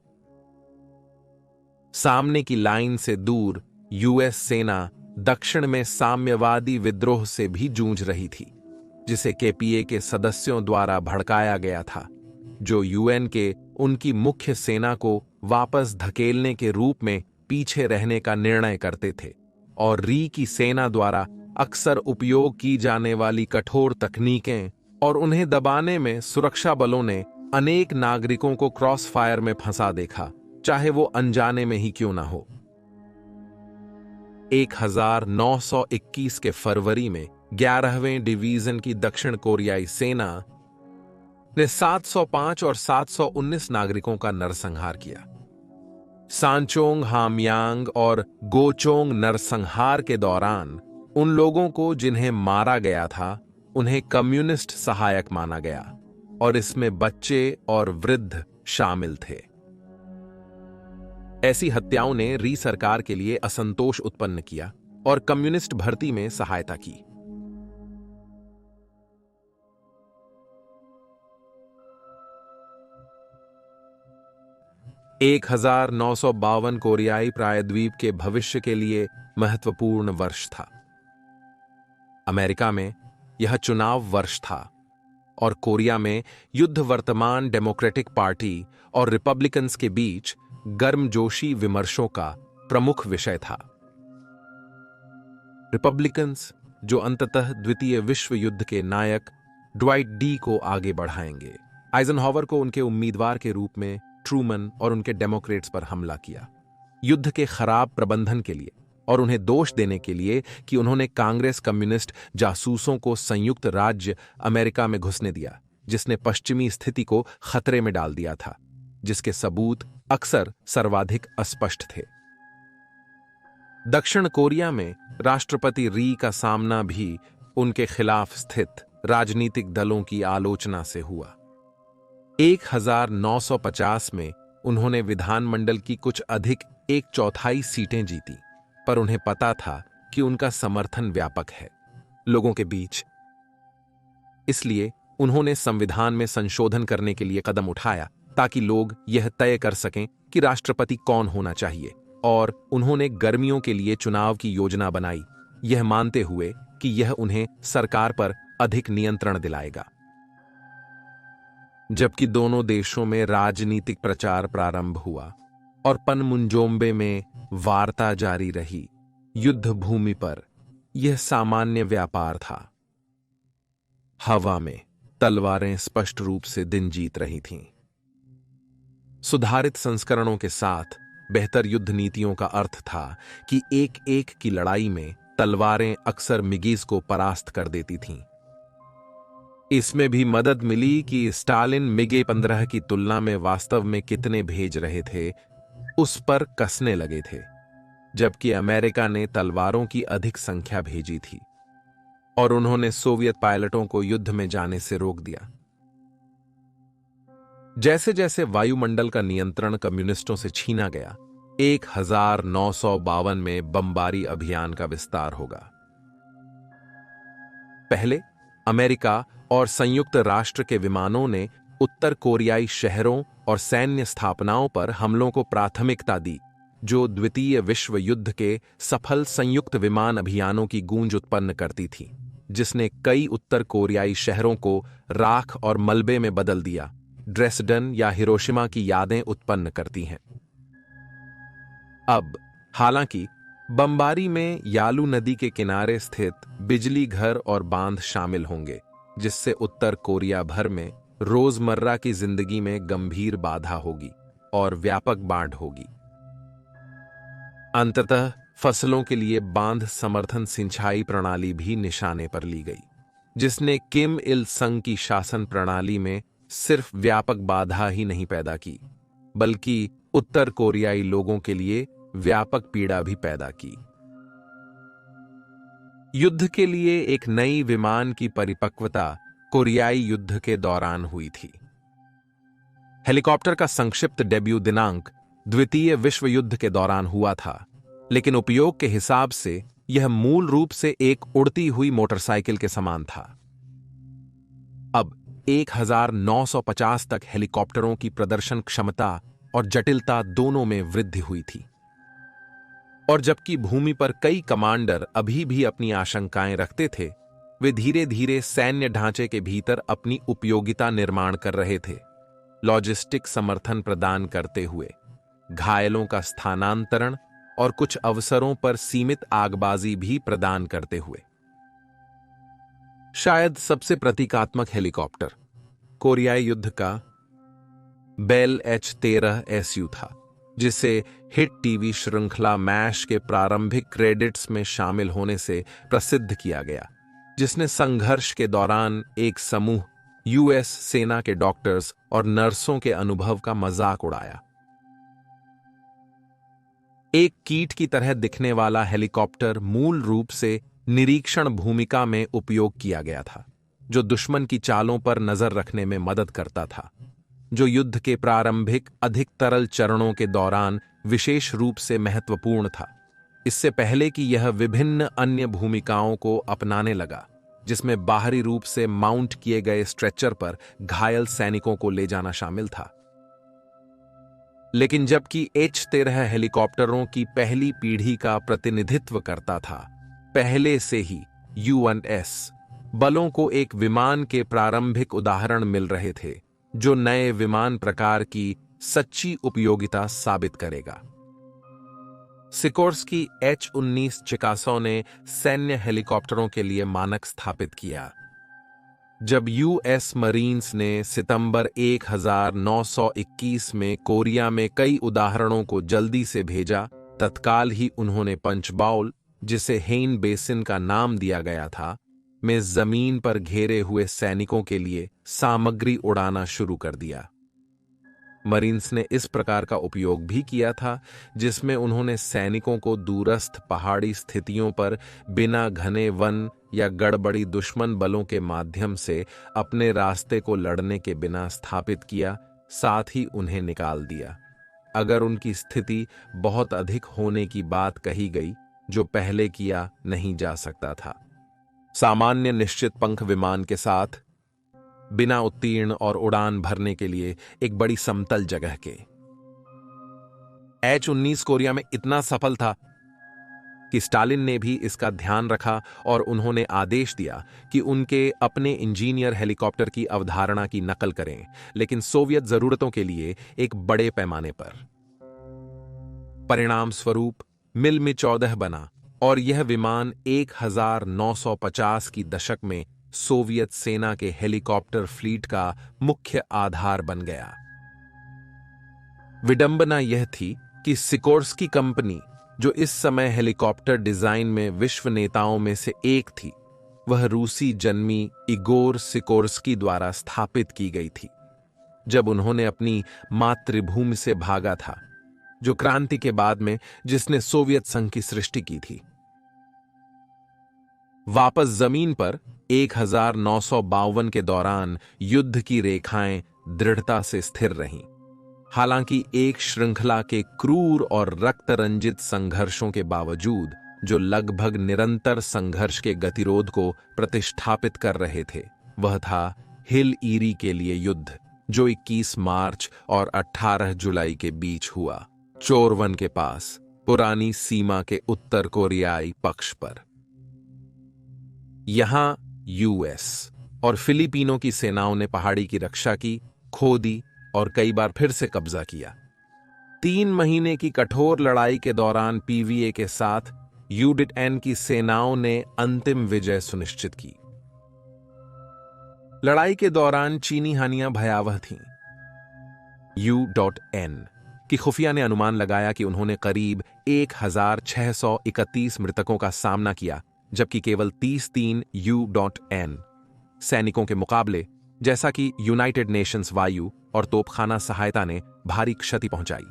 सामने की लाइन से दूर यूएस सेना दक्षिण में साम्यवादी विद्रोह से भी जूझ रही थी, जिसे केपीए के सदस्यों द्वारा भड़काया गया था, जो यूएन के उनकी मुख्य सेना को वापस धकेलने के रूप में पीछे रहने का निर्णय करते थे, और री की सेना द्वारा अक्सर उपयोग की जाने वाली कठोर तकनीकें और उन्हें दबाने में सुरक्षा बलों ने अनेक नागरिकों को क्रॉस फायर में फंसा देखा, चाहे वो अनजाने में ही क्यों ना हो। 1921 के फरवरी में 11वें डिवीजन की दक्षिण कोरियाई सेना ने 705 और 719 नागरिकों का नरसंहार किया। सांचोंग, हामयांग और गोचोंग नरसंहार के दौरान उन लोगों को जिन्हें मारा गया था, उन्हें कम्युनिस्ट सहायक माना गया, और इसमें बच्चे और वृद्ध शामिल थे। ऐसी हत्याओं ने री सरकार के लिए असंतोष उत्पन्न किया और कम्युनिस्ट भर्ती में सहायता की। एक 1952 कोरियाई प्रायद्वीप के भविष्य के लिए महत्वपूर्ण वर्ष था। अमेरिका में यह चुनाव वर्ष था और कोरिया में युद्ध वर्तमान डेमोक्रेटिक पार्टी और रिपब्लिकन्स के बीच गर्मजोशी विमर्शों का प्रमुख विषय था। रिपब्लिकन्स, जो अंततः द्वितीय विश्व युद्ध के नायक ड्वाइट डी को आगे बढ़ाएंगे, आइजनहॉवर को उनके उम्मीदवार के रूप में ट्रूमन और उनके डेमोक्रेट्स पर हमला किया, युद्ध के खराब प्रबंधन के लिए और उन्हें दोष देने के लिए कि उन्होंने कांग्रेस कम्युनिस्ट जासूसों को संयुक्त राज्य अमेरिका में घुसने दिया, जिसने पश्चिमी स्थिति को खतरे में डाल दिया था, जिसके सबूत अक्सर सर्वाधिक अस्पष्ट थे। दक्षिण कोरिया में राष्ट्रपति री का सामना भी उनके खिलाफ स्थित राजनीतिक दलों की आलोचना से हुआ। 1950 में उन्होंने विधानमंडल की कुछ अधिक 1/4 सीटें जीती, पर उन्हें पता था कि उनका समर्थन व्यापक है लोगों के बीच। इसलिए उन्होंने संविधान में संशोधन करने के लिए कदम उठाया ताकि लोग यह तय कर सकें कि राष्ट्रपति कौन होना चाहिए, और उन्होंने गर्मियों के लिए चुनाव की योजना बनाई, यह मानते हुए कि यह उन्हें सरकार पर अधिक नियंत्रण दिलाएगा। जबकि दोनों देशों में राजनीतिक प्रचार प्रारंभ हुआ और पनमुंजोम्बे में वार्ता जारी रही, युद्ध भूमि पर यह सामान्य व्यापार था। हवा में तलवारें स्पष्ट रूप से दिन जीत रही थीं। सुधारित संस्करणों के साथ बेहतर युद्ध नीतियों का अर्थ था कि एक एक की लड़ाई में तलवारें अक्सर मिगीज को परास्त कर देती थीं। इसमें भी मदद मिली कि स्टालिन मिगे 15 की तुलना में वास्तव में कितने भेज रहे थे उस पर कसने लगे थे, जबकि अमेरिका ने तलवारों की अधिक संख्या भेजी थी और उन्होंने सोवियत पायलटों को युद्ध में जाने से रोक दिया। जैसे जैसे वायुमंडल का नियंत्रण कम्युनिस्टों से छीना गया, 1952 में बमबारी अभियान का विस्तार होगा। पहले अमेरिका और संयुक्त राष्ट्र के विमानों ने उत्तर कोरियाई शहरों और सैन्य स्थापनाओं पर हमलों को प्राथमिकता दी, जो द्वितीय विश्व युद्ध के सफल संयुक्त विमान अभियानों की गूंज उत्पन्न करती थी, जिसने कई उत्तर कोरियाई शहरों को राख और मलबे में बदल दिया। ड्रेसडन या हिरोशिमा की यादें उत्पन्न करती हैं। अब हालांकि बमबारी में यालू नदी के किनारे स्थित बिजली घर और बांध शामिल होंगे, जिससे उत्तर कोरिया भर में रोजमर्रा की जिंदगी में गंभीर बाधा होगी और व्यापक बाढ़ होगी। अंततः फसलों के लिए बांध समर्थन सिंचाई प्रणाली भी निशाने पर ली गई, जिसने किम इल संग की शासन प्रणाली में सिर्फ व्यापक बाधा ही नहीं पैदा की, बल्कि उत्तर कोरियाई लोगों के लिए व्यापक पीड़ा भी पैदा की। युद्ध के लिए एक नई विमान की परिपक्वता कोरियाई युद्ध के दौरान हुई थी। हेलीकॉप्टर का संक्षिप्त डेब्यू दिनांक द्वितीय विश्व युद्ध के दौरान हुआ था, लेकिन उपयोग के हिसाब से यह मूल रूप से एक उड़ती हुई मोटरसाइकिल के समान था। अब 1950 तक हेलीकॉप्टरों की प्रदर्शन क्षमता और जटिलता दोनों में वृद्धि हुई थी, और जबकि भूमि पर कई कमांडर अभी भी अपनी आशंकाएं रखते थे, वे धीरे धीरे सैन्य ढांचे के भीतर अपनी उपयोगिता निर्माण कर रहे थे, लॉजिस्टिक समर्थन प्रदान करते हुए, घायलों का स्थानांतरण और कुछ अवसरों पर सीमित आगबाजी भी प्रदान करते हुए। शायद सबसे प्रतीकात्मक हेलीकॉप्टर कोरियाई युद्ध का बेल H-13SU था, जिसे हिट टीवी श्रृंखला मैश के प्रारंभिक क्रेडिट्स में शामिल होने से प्रसिद्ध किया गया, जिसने संघर्ष के दौरान एक समूह यूएस सेना के डॉक्टर्स और नर्सों के अनुभव का मजाक उड़ाया। एक कीट की तरह दिखने वाला हेलीकॉप्टर मूल रूप से निरीक्षण भूमिका में उपयोग किया गया था, जो दुश्मन की चालों पर नजर रखने में मदद करता था, जो युद्ध के प्रारंभिक अधिक तरल चरणों के दौरान विशेष रूप से महत्वपूर्ण था, इससे पहले कि यह विभिन्न अन्य भूमिकाओं को अपनाने लगा, जिसमें बाहरी रूप से माउंट किए गए स्ट्रेचर पर घायल सैनिकों को ले जाना शामिल था। लेकिन जबकि H-13 हेलीकॉप्टरों की पहली पीढ़ी का प्रतिनिधित्व करता था, पहले से ही U-1S बलों को एक विमान के प्रारंभिक उदाहरण मिल रहे थे, जो नए विमान प्रकार की सच्ची उपयोगिता साबित करेगा। सिकोर्स्की H-19 चिकासो ने सैन्य हेलीकॉप्टरों के लिए मानक स्थापित किया। जब यूएस मरीन्स ने सितंबर 1921 में कोरिया में कई उदाहरणों को जल्दी से भेजा, तत्काल ही उन्होंने पंचबाउल, जिसे हेन बेसिन का नाम दिया गया था, में जमीन पर घेरे हुए सैनिकों के लिए सामग्री उड़ाना शुरू कर दिया। मरीन्स ने इस प्रकार का उपयोग भी किया था, जिसमें उन्होंने सैनिकों को दूरस्थ पहाड़ी स्थितियों पर बिना घने वन या गड़बड़ी दुश्मन बलों के माध्यम से अपने रास्ते को लड़ने के बिना स्थापित किया, साथ ही उन्हें निकाल दिया अगर उनकी स्थिति बहुत अधिक होने की बात कही गई, जो पहले किया नहीं जा सकता था। सामान्य निश्चित पंख विमान के साथ बिना उत्तीर्ण और उड़ान भरने के लिए एक बड़ी समतल जगह के H-19 कोरिया में इतना सफल था कि स्टालिन ने भी इसका ध्यान रखा और उन्होंने आदेश दिया कि उनके अपने इंजीनियर हेलीकॉप्टर की अवधारणा की नकल करें, लेकिन सोवियत जरूरतों के लिए एक बड़े पैमाने पर। परिणाम स्वरूप मिल में 14 बना और यह विमान 1950 की दशक में सोवियत सेना के हेलीकॉप्टर फ्लीट का मुख्य आधार बन गया। विडंबना यह थी कि सिकोर्स्की कंपनी, जो इस समय हेलीकॉप्टर डिजाइन में विश्व नेताओं में से एक थी, वह रूसी जन्मी इगोर सिकोर्स्की द्वारा स्थापित की गई थी जब उन्होंने अपनी मातृभूमि से भागा था, जो क्रांति के बाद में जिसने सोवियत संघ की सृष्टि की थी। वापस जमीन पर 1952 के दौरान युद्ध की रेखाएं दृढ़ता से स्थिर रहीं। हालांकि एक श्रृंखला के क्रूर और रक्तरंजित संघर्षों के बावजूद, जो लगभग निरंतर संघर्ष के गतिरोध को प्रतिष्ठापित कर रहे थे, वह था हिल ईरी के लिए युद्ध, जो 21 मार्च और 18 जुलाई के बीच हुआ, चोरवन के पास, पुरानी सीमा के उत्तर कोरियाई पक्ष पर। यहां यूएस और फिलिपीनों की सेनाओं ने पहाड़ी की रक्षा की, खोदी और कई बार फिर से कब्जा किया। 3 महीने की कठोर लड़ाई के दौरान पीवीए के साथ यूडिट-एन की सेनाओं ने अंतिम विजय सुनिश्चित की। लड़ाई के दौरान चीनी हानियां भयावह थीं। U.N की खुफिया ने अनुमान लगाया कि उन्होंने करीब 1631 मृतकों का सामना किया, जबकि केवल 33 U.N सैनिकों के मुकाबले, जैसा कि यूनाइटेड नेशंस वायु और तोपखाना सहायता ने भारी क्षति पहुंचाई।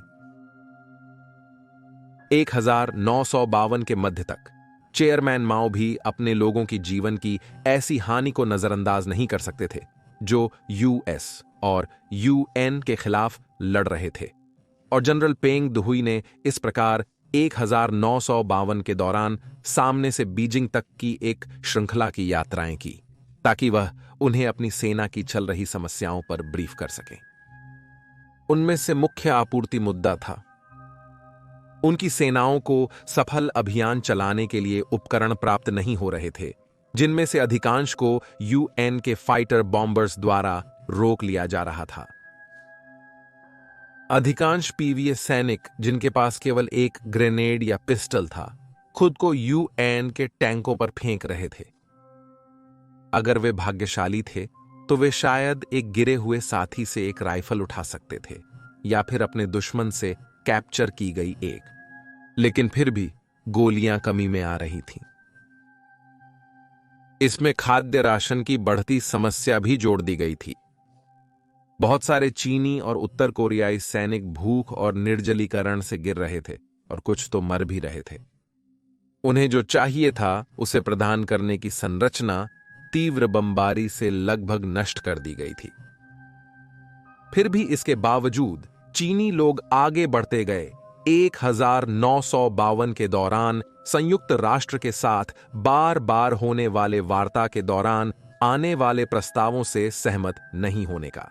1952 के मध्य तक चेयरमैन माओ भी अपने लोगों की जीवन की ऐसी हानि को नजरअंदाज नहीं कर सकते थे जो यूएस और यूएन के खिलाफ लड़ रहे थे, और जनरल पेंग दुहुई ने इस प्रकार 1952 के दौरान सामने से बीजिंग तक की एक श्रृंखला की यात्राएं की, ताकि वह उन्हें अपनी सेना की चल रही समस्याओं पर ब्रीफ कर सके। उनमें से मुख्य आपूर्ति मुद्दा था। उनकी सेनाओं को सफल अभियान चलाने के लिए उपकरण प्राप्त नहीं हो रहे थे, जिनमें से अधिकांश को यूएन के फाइटर बॉम्बर्स द्वारा रोक लिया जा रहा था। अधिकांश पीवीए सैनिक, जिनके पास केवल एक ग्रेनेड या पिस्टल था, खुद को यूएन के टैंकों पर फेंक रहे थे। अगर वे भाग्यशाली थे तो वे शायद एक गिरे हुए साथी से एक राइफल उठा सकते थे, या फिर अपने दुश्मन से कैप्चर की गई एक, लेकिन फिर भी गोलियां कमी में आ रही थीं। इसमें खाद्य राशन की बढ़ती समस्या भी जोड़ दी गई थी। बहुत सारे चीनी और उत्तर कोरियाई सैनिक भूख और निर्जलीकरण से गिर रहे थे, और कुछ तो मर भी रहे थे। उन्हें जो चाहिए था उसे प्रदान करने की संरचना तीव्र बमबारी से लगभग नष्ट कर दी गई थी। फिर भी इसके बावजूद चीनी लोग आगे बढ़ते गए। 1952 के दौरान संयुक्त राष्ट्र के साथ बार बार होने वाले वार्ता के दौरान आने वाले प्रस्तावों से सहमत नहीं होने का।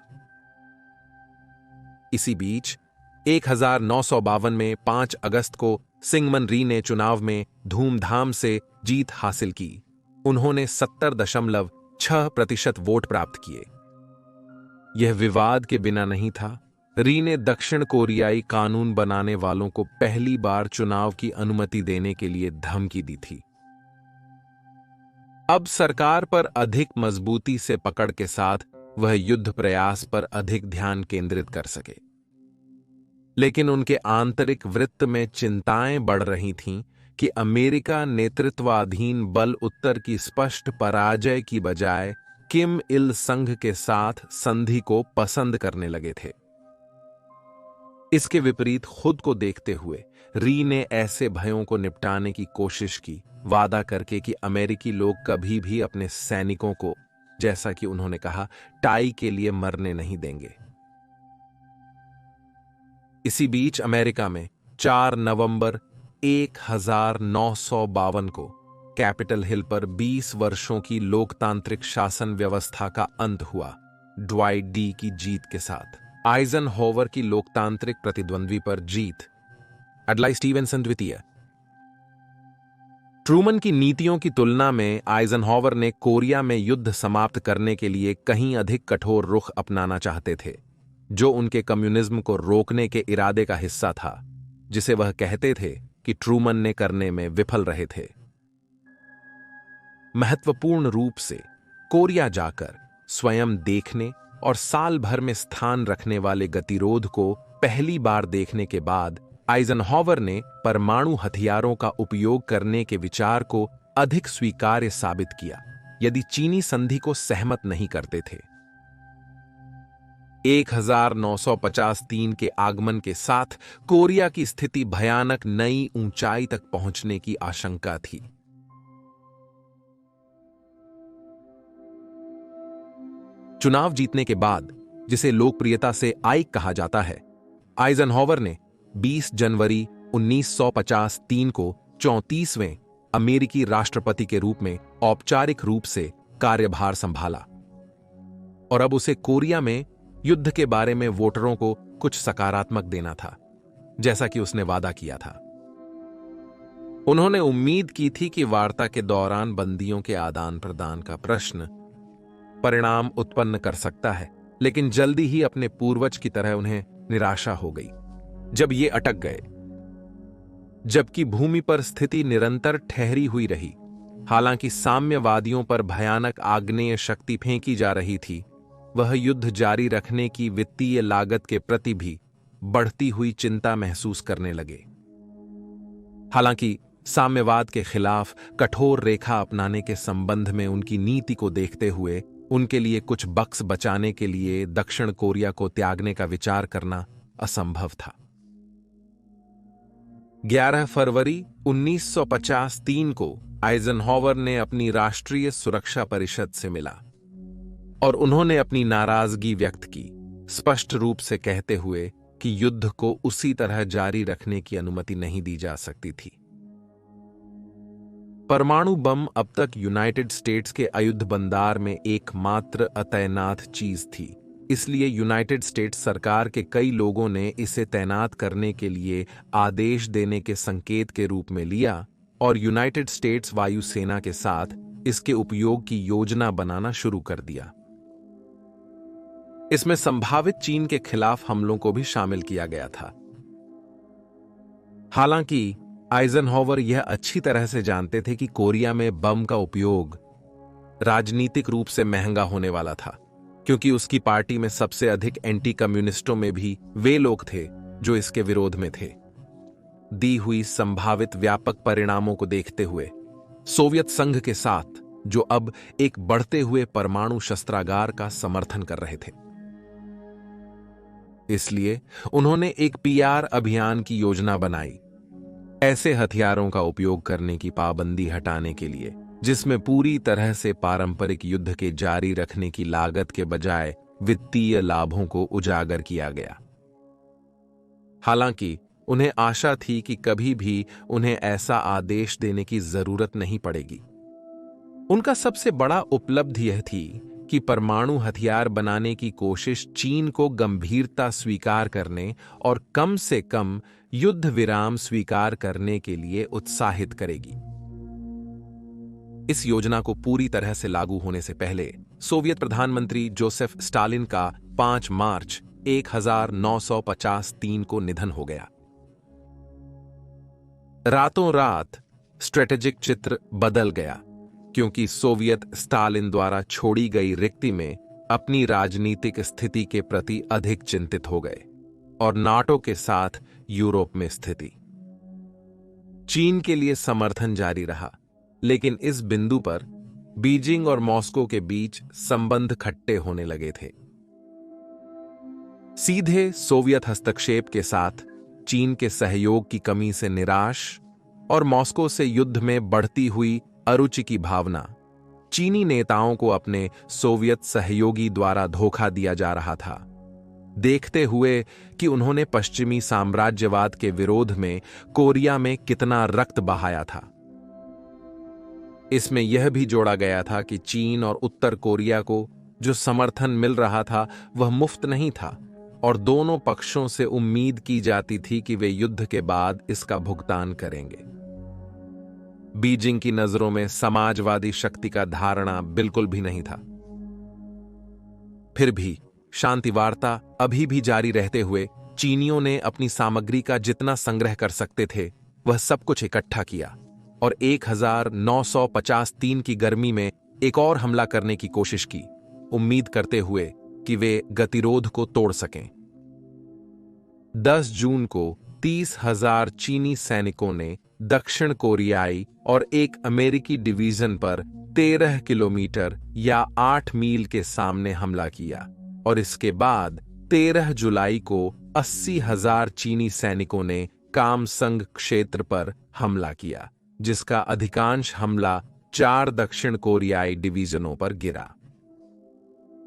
इसी बीच 1952 में 5 अगस्त को सिंगमन री ने चुनाव में धूमधाम से जीत हासिल की। उन्होंने 70.6% वोट प्राप्त किए। यह विवाद के बिना नहीं था। री ने दक्षिण कोरियाई कानून बनाने वालों को पहली बार चुनाव की अनुमति देने के लिए धमकी दी थी। अब सरकार पर अधिक मजबूती से पकड़ के साथ वह युद्ध प्रयास पर अधिक ध्यान केंद्रित कर सके। लेकिन उनके आंतरिक वृत्त में चिंताएं बढ़ रही थीं कि अमेरिका नेतृत्वाधीन बल उत्तर की स्पष्ट पराजय की बजाय किम इल संघ के साथ संधि को पसंद करने लगे थे। इसके विपरीत खुद को देखते हुए री ने ऐसे भयों को निपटाने की कोशिश की, वादा करके कि अमेरिकी लोग कभी भी अपने सैनिकों को, जैसा कि उन्होंने कहा, टाई के लिए मरने नहीं देंगे। इसी बीच अमेरिका में 4 नवंबर 1952 को कैपिटल हिल पर 20 वर्षों की लोकतांत्रिक शासन व्यवस्था का अंत हुआ, ड्वाइट डी की जीत के साथ। आइजनहोवर की लोकतांत्रिक प्रतिद्वंद्वी पर जीत, एडलाई स्टीवेंसन द्वितीय। ट्रूमन की नीतियों की तुलना में आइजनहोवर ने कोरिया में युद्ध समाप्त करने के लिए कहीं अधिक कठोर रुख अपनाना चाहते थे, जो उनके कम्युनिज्म को रोकने के इरादे का हिस्सा था, जिसे वह कहते थे कि ट्रूमन ने करने में विफल रहे थे। महत्वपूर्ण रूप से कोरिया जाकर स्वयं देखने और साल भर में स्थान रखने वाले गतिरोध को पहली बार देखने के बाद आइजनहॉवर ने परमाणु हथियारों का उपयोग करने के विचार को अधिक स्वीकार्य साबित किया, यदि चीनी संधि को सहमत नहीं करते थे। 1953 के आगमन के साथ कोरिया की स्थिति भयानक नई ऊंचाई तक पहुंचने की आशंका थी। चुनाव जीतने के बाद, जिसे लोकप्रियता से आइक कहा जाता है, आइजनहॉवर ने 20 जनवरी 1953 को 34वें अमेरिकी राष्ट्रपति के रूप में औपचारिक रूप से कार्यभार संभाला और अब उसे कोरिया में युद्ध के बारे में वोटरों को कुछ सकारात्मक देना था, जैसा कि उसने वादा किया था। उन्होंने उम्मीद की थी कि वार्ता के दौरान बंदियों के आदान प्रदान का प्रश्न परिणाम उत्पन्न कर सकता है, लेकिन जल्दी ही अपने पूर्वज की तरह उन्हें निराशा हो गई जब ये अटक गए। जबकि भूमि पर स्थिति निरंतर ठहरी हुई रही, हालांकि साम्यवादियों पर भयानक आग्नेय शक्ति फेंकी जा रही थी, वह युद्ध जारी रखने की वित्तीय लागत के प्रति भी बढ़ती हुई चिंता महसूस करने लगे। हालांकि साम्यवाद के खिलाफ कठोर रेखा अपनाने के संबंध में उनकी नीति को देखते हुए उनके लिए कुछ बक्स बचाने के लिए दक्षिण कोरिया को त्यागने का विचार करना असंभव था। 11 फरवरी 1953 को आइजनहॉवर ने अपनी राष्ट्रीय सुरक्षा परिषद से मिला और उन्होंने अपनी नाराजगी व्यक्त की, स्पष्ट रूप से कहते हुए कि युद्ध को उसी तरह जारी रखने की अनुमति नहीं दी जा सकती थी। परमाणु बम अब तक यूनाइटेड स्टेट्स के आयुध भंडार में एकमात्र अतैनात चीज थी, इसलिए यूनाइटेड स्टेट्स सरकार के कई लोगों ने इसे तैनात करने के लिए आदेश देने के संकेत के रूप में लिया और यूनाइटेड स्टेट्स वायुसेना के साथ इसके उपयोग की योजना बनाना शुरू कर दिया। इसमें संभावित चीन के खिलाफ हमलों को भी शामिल किया गया था। हालांकि आइजनहॉवर यह अच्छी तरह से जानते थे कि कोरिया में बम का उपयोग राजनीतिक रूप से महंगा होने वाला था, क्योंकि उसकी पार्टी में सबसे अधिक एंटी कम्युनिस्टों में भी वे लोग थे जो इसके विरोध में थे। दी हुई संभावित व्यापक परिणामों को देखते हुए सोवियत संघ के साथ, जो अब एक बढ़ते हुए परमाणु शस्त्रागार का समर्थन कर रहे थे, इसलिए उन्होंने एक पीआर अभियान की योजना बनाई, ऐसे हथियारों का उपयोग करने की पाबंदी हटाने के लिए जिसमें पूरी तरह से पारंपरिक युद्ध के जारी रखने की लागत के बजाय वित्तीय लाभों को उजागर किया गया। हालांकि उन्हें आशा थी कि कभी भी उन्हें ऐसा आदेश देने की जरूरत नहीं पड़ेगी। उनका सबसे बड़ा उपलब्धि यह थी कि परमाणु हथियार बनाने की कोशिश चीन को गंभीरता स्वीकार करने और कम से कम युद्ध विराम स्वीकार करने के लिए उत्साहित करेगी। इस योजना को पूरी तरह से लागू होने से पहले सोवियत प्रधानमंत्री जोसेफ स्टालिन का 5 मार्च 1953 को निधन हो गया। रातों रात स्ट्रेटेजिक चित्र बदल गया, क्योंकि सोवियत स्टालिन द्वारा छोड़ी गई रिक्ति में अपनी राजनीतिक स्थिति के प्रति अधिक चिंतित हो गए और नाटो के साथ यूरोप में स्थिति। चीन के लिए समर्थन जारी रहा, लेकिन इस बिंदु पर बीजिंग और मॉस्को के बीच संबंध खट्टे होने लगे थे। सीधे सोवियत हस्तक्षेप के साथ चीन के सहयोग की कमी से निराश और मॉस्को से युद्ध में बढ़ती हुई अरुचि की भावना, चीनी नेताओं को अपने सोवियत सहयोगी द्वारा धोखा दिया जा रहा था, देखते हुए कि उन्होंने पश्चिमी साम्राज्यवाद के विरोध में कोरिया में कितना रक्त बहाया था। इसमें यह भी जोड़ा गया था कि चीन और उत्तर कोरिया को जो समर्थन मिल रहा था वह मुफ्त नहीं था और दोनों पक्षों से उम्मीद की जाती थी कि वे युद्ध के बाद इसका भुगतान करेंगे। बीजिंग की नजरों में समाजवादी शक्ति का धारणा बिल्कुल भी नहीं था। फिर भी शांति वार्ता अभी भी जारी रहते हुए चीनियों ने अपनी सामग्री का जितना संग्रह कर सकते थे वह सब कुछ इकट्ठा किया और 1953 की गर्मी में एक और हमला करने की कोशिश की, उम्मीद करते हुए कि वे गतिरोध को तोड़ सकें। 10 जून को 30,000 चीनी सैनिकों ने दक्षिण कोरियाई और एक अमेरिकी डिवीजन पर 13 किलोमीटर या 8 मील के सामने हमला किया और इसके बाद 13 जुलाई को 80,000 चीनी सैनिकों ने कामसंग क्षेत्र पर हमला किया, जिसका अधिकांश हमला 4 दक्षिण कोरियाई डिवीजनों पर गिरा।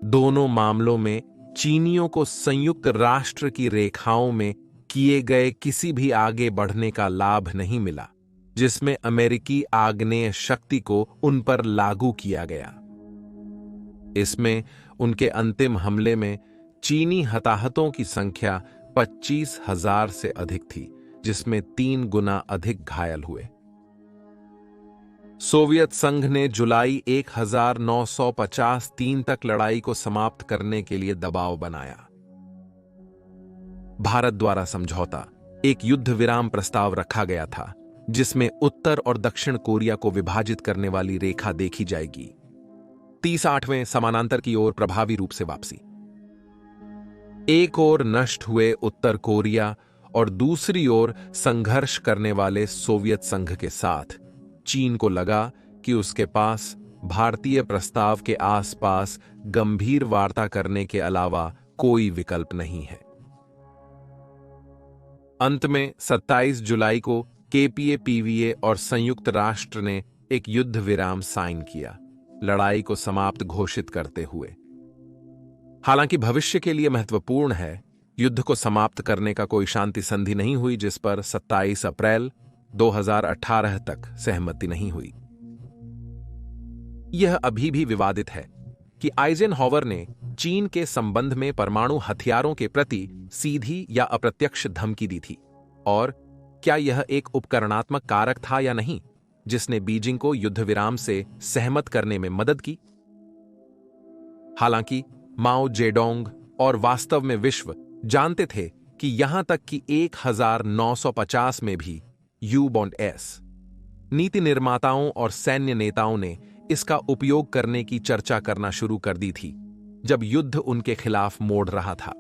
दोनों मामलों में चीनियों को संयुक्त राष्ट्र की रेखाओं में किए गए किसी भी आगे बढ़ने का लाभ नहीं मिला, जिसमें अमेरिकी आग्नेय शक्ति को उन पर लागू किया गया। इसमें उनके अंतिम हमले में चीनी हताहतों की संख्या 25,000 से अधिक थी, जिसमें 3 गुना अधिक घायल हुए। सोवियत संघ ने जुलाई 1953 तक लड़ाई को समाप्त करने के लिए दबाव बनाया। भारत द्वारा समझौता, एक युद्ध विराम प्रस्ताव रखा गया था, जिसमें उत्तर और दक्षिण कोरिया को विभाजित करने वाली रेखा देखी जाएगी। 38वें समानांतर की ओर प्रभावी रूप से वापसी। एक ओर नष्ट हुए उत्तर कोरिया और दूसरी ओर संघर्ष करने वाले सोवियत संघ के साथ चीन को लगा कि उसके पास भारतीय प्रस्ताव के आसपास गंभीर वार्ता करने के अलावा कोई विकल्प नहीं है। अंत में 27 जुलाई को केपीए और संयुक्त राष्ट्र ने एक युद्ध विराम साइन किया, लड़ाई को समाप्त घोषित करते हुए। हालांकि भविष्य के लिए महत्वपूर्ण है, युद्ध को समाप्त करने का कोई शांति संधि नहीं हुई, जिस पर 27 अप्रैल 2018 तक सहमति नहीं हुई। यह अभी भी विवादित है कि आइजेनहावर ने चीन के संबंध में परमाणु हथियारों के प्रति सीधी या अप्रत्यक्ष धमकी दी थी, और क्या यह एक उपकरणात्मक कारक था या नहीं, जिसने बीजिंग को युद्ध विराम से सहमत करने में मदद की। हालांकि माओ जेडोंग और वास्तव में विश्व जानते थे कि यहां तक कि 1950 में भी U-S नीति निर्माताओं और सैन्य नेताओं ने इसका उपयोग करने की चर्चा करना शुरू कर दी थी, जब युद्ध उनके खिलाफ मोड़ रहा था।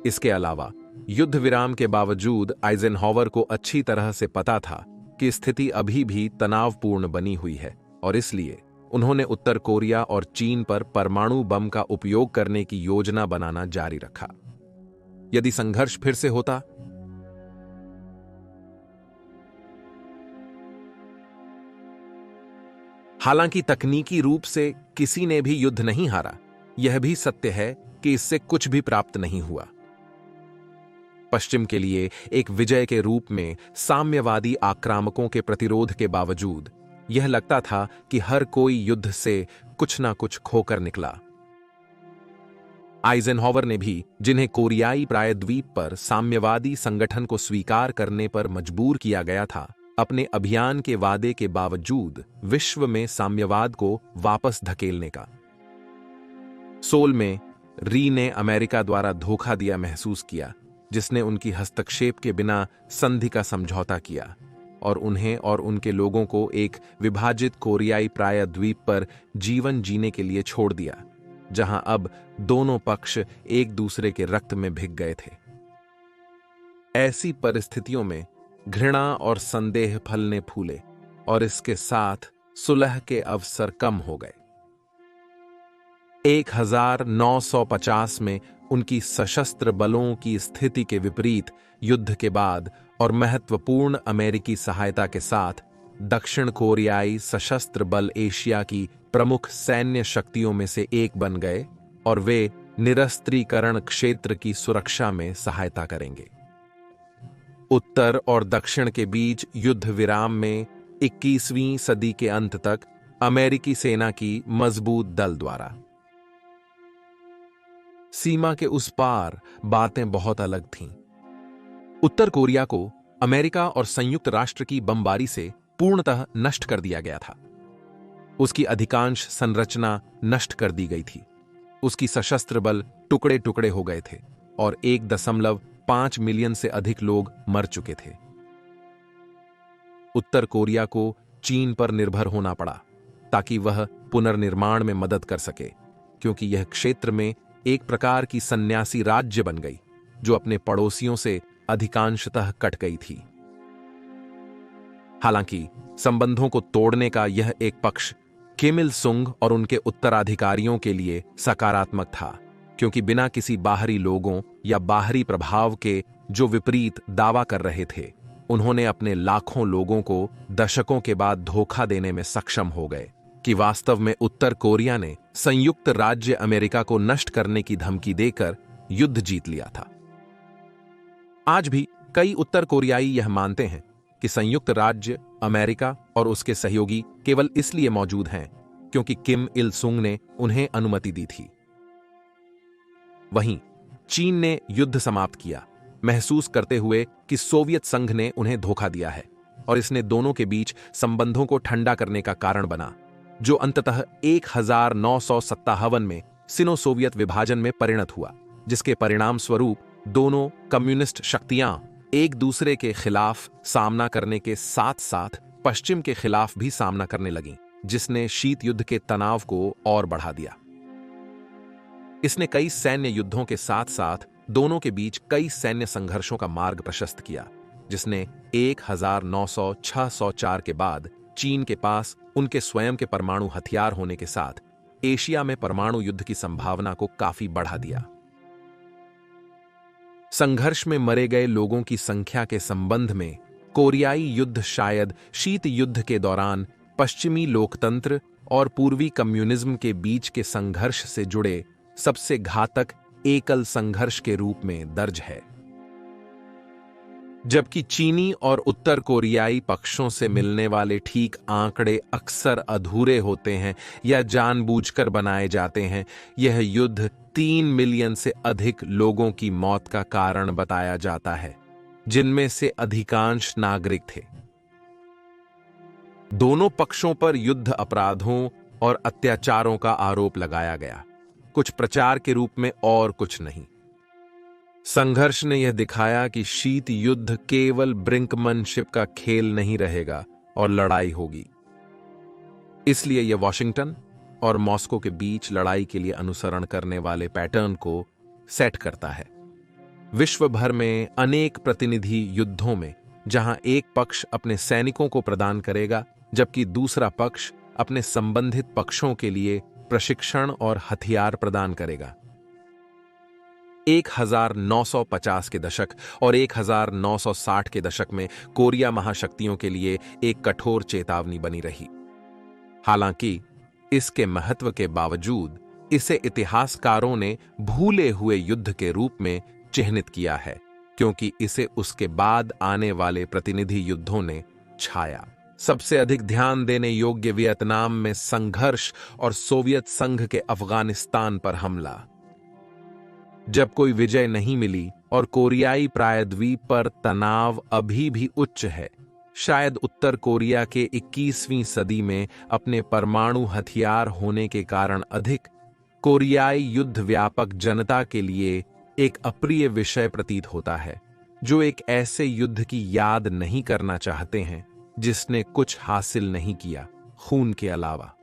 इसके अलावा युद्ध विराम के बावजूद आइजेनहावर को अच्छी तरह से पता था कि स्थिति अभी भी तनावपूर्ण बनी हुई है, और इसलिए उन्होंने उत्तर कोरिया और चीन पर परमाणु बम का उपयोग करने की योजना बनाना जारी रखा। यदि संघर्ष फिर से होता, हालांकि तकनीकी रूप से किसी ने भी युद्ध नहीं हारा, यह भी सत्य है कि इससे कुछ भी प्राप्त नहीं हुआ। पश्चिम के लिए एक विजय के रूप में साम्यवादी आक्रामकों के प्रतिरोध के बावजूद यह लगता था कि हर कोई युद्ध से कुछ ना कुछ खोकर निकला। आइजेनहावर ने भी, जिन्हें कोरियाई प्रायद्वीप पर साम्यवादी संगठन को स्वीकार करने पर मजबूर किया गया था, अपने अभियान के वादे के बावजूद विश्व में साम्यवाद को वापस धकेलने का। सोल में री ने अमेरिका द्वारा धोखा दिया महसूस किया, जिसने उनकी हस्तक्षेप के बिना संधि का समझौता किया और उन्हें और उनके लोगों को एक विभाजित कोरियाई प्रायद्वीप पर जीवन जीने के लिए छोड़ दिया, जहां अब दोनों पक्ष एक दूसरे के रक्त में भिग गए थे। ऐसी परिस्थितियों में घृणा और संदेह फलने फूले और इसके साथ सुलह के अवसर कम हो गए। 1950 में उनकी सशस्त्र बलों की स्थिति के विपरीत युद्ध के बाद और महत्वपूर्ण अमेरिकी सहायता के साथ दक्षिण कोरियाई सशस्त्र बल एशिया की प्रमुख सैन्य शक्तियों में से एक बन गए और वे निरस्त्रीकरण क्षेत्र की सुरक्षा में सहायता करेंगे। उत्तर और दक्षिण के बीच युद्ध विराम में 21वीं सदी के अंत तक अमेरिकी सेना की मजबूत दल द्वारा। सीमा के उस पार बातें बहुत अलग थीं। उत्तर कोरिया को अमेरिका और संयुक्त राष्ट्र की बमबारी से पूर्णतः नष्ट कर दिया गया था। उसकी अधिकांश संरचना नष्ट कर दी गई थी। उसकी सशस्त्र बल टुकड़े टुकड़े हो गए थे और 1.5 मिलियन से अधिक लोग मर चुके थे। उत्तर कोरिया को चीन पर निर्भर होना पड़ा ताकि वह पुनर्निर्माण में मदद कर सके, क्योंकि यह क्षेत्र में एक प्रकार की सन्यासी राज्य बन गई जो अपने पड़ोसियों से अधिकांशतः कट गई थी। हालांकि संबंधों को तोड़ने का यह एक पक्ष किम इल सुंग और उनके उत्तराधिकारियों के लिए सकारात्मक था, क्योंकि बिना किसी बाहरी लोगों या बाहरी प्रभाव के जो विपरीत दावा कर रहे थे, उन्होंने अपने लाखों लोगों को दशकों के बाद धोखा देने में सक्षम हो गए कि वास्तव में उत्तर कोरिया ने संयुक्त राज्य अमेरिका को नष्ट करने की धमकी देकर युद्ध जीत लिया था। आज भी कई उत्तर कोरियाई यह मानते हैं कि संयुक्त राज्य अमेरिका और उसके सहयोगी केवल इसलिए मौजूद हैं क्योंकि किम इल सुंग ने उन्हें अनुमति दी थी। वहीं चीन ने युद्ध समाप्त किया, महसूस करते हुए कि सोवियत संघ ने उन्हें धोखा दिया है, और इसने दोनों के बीच संबंधों को ठंडा करने का कारण बना, जो अंततः 1957 में सिनो सोवियत विभाजन में परिणत हुआ, जिसके परिणाम स्वरूप दोनों कम्युनिस्ट शक्तियां एक दूसरे के खिलाफ सामना करने के साथ साथ पश्चिम के खिलाफ भी सामना करने लगीं, जिसने शीत युद्ध के तनाव को और बढ़ा दिया। इसने कई सैन्य युद्धों के साथ साथ दोनों के बीच कई सैन्य संघर्षों का मार्ग प्रशस्त किया, जिसने 1906-04 के बाद चीन के पास उनके स्वयं के परमाणु हथियार होने के साथ एशिया में परमाणु युद्ध की संभावना को काफी बढ़ा दिया। संघर्ष में मरे गए लोगों की संख्या के संबंध में कोरियाई युद्ध शायद शीत युद्ध के दौरान पश्चिमी लोकतंत्र और पूर्वी कम्युनिज्म के बीच के संघर्ष से जुड़े सबसे घातक एकल संघर्ष के रूप में दर्ज है। जबकि चीनी और उत्तर कोरियाई पक्षों से मिलने वाले ठीक आंकड़े अक्सर अधूरे होते हैं या जानबूझकर बनाए जाते हैं, यह युद्ध 3 मिलियन से अधिक लोगों की मौत का कारण बताया जाता है, जिनमें से अधिकांश नागरिक थे। दोनों पक्षों पर युद्ध अपराधों और अत्याचारों का आरोप लगाया गया, कुछ प्रचार के रूप में और कुछ नहीं। संघर्ष ने यह दिखाया कि शीत युद्ध केवल ब्रिंकमनशिप का खेल नहीं रहेगा और लड़ाई होगी। इसलिए यह वॉशिंगटन और मॉस्को के बीच लड़ाई के लिए अनुसरण करने वाले पैटर्न को सेट करता है। विश्व भर में अनेक प्रतिनिधि युद्धों में जहां एक पक्ष अपने सैनिकों को प्रदान करेगा जबकि दूसरा पक्ष अपने संबंधित पक्षों के लिए प्रशिक्षण और हथियार प्रदान करेगा। 1950 के दशक और 1960 के दशक में कोरिया महाशक्तियों के लिए एक कठोर चेतावनी बनी रही। हालांकि इसके महत्व के बावजूद इसे इतिहासकारों ने भूले हुए युद्ध के रूप में चिह्नित किया है, क्योंकि इसे उसके बाद आने वाले प्रतिनिधि युद्धों ने छाया। सबसे अधिक ध्यान देने योग्य वियतनाम में संघर्ष और सोवियत संघ के अफगानिस्तान पर हमला। जब कोई विजय नहीं मिली और कोरियाई प्रायद्वीप पर तनाव अभी भी उच्च है, शायद उत्तर कोरिया के 21वीं सदी में अपने परमाणु हथियार होने के कारण अधिक कोरियाई युद्ध व्यापक जनता के लिए एक अप्रिय विषय प्रतीत होता है, जो एक ऐसे युद्ध की याद नहीं करना चाहते हैं जिसने कुछ हासिल नहीं किया खून के अलावा।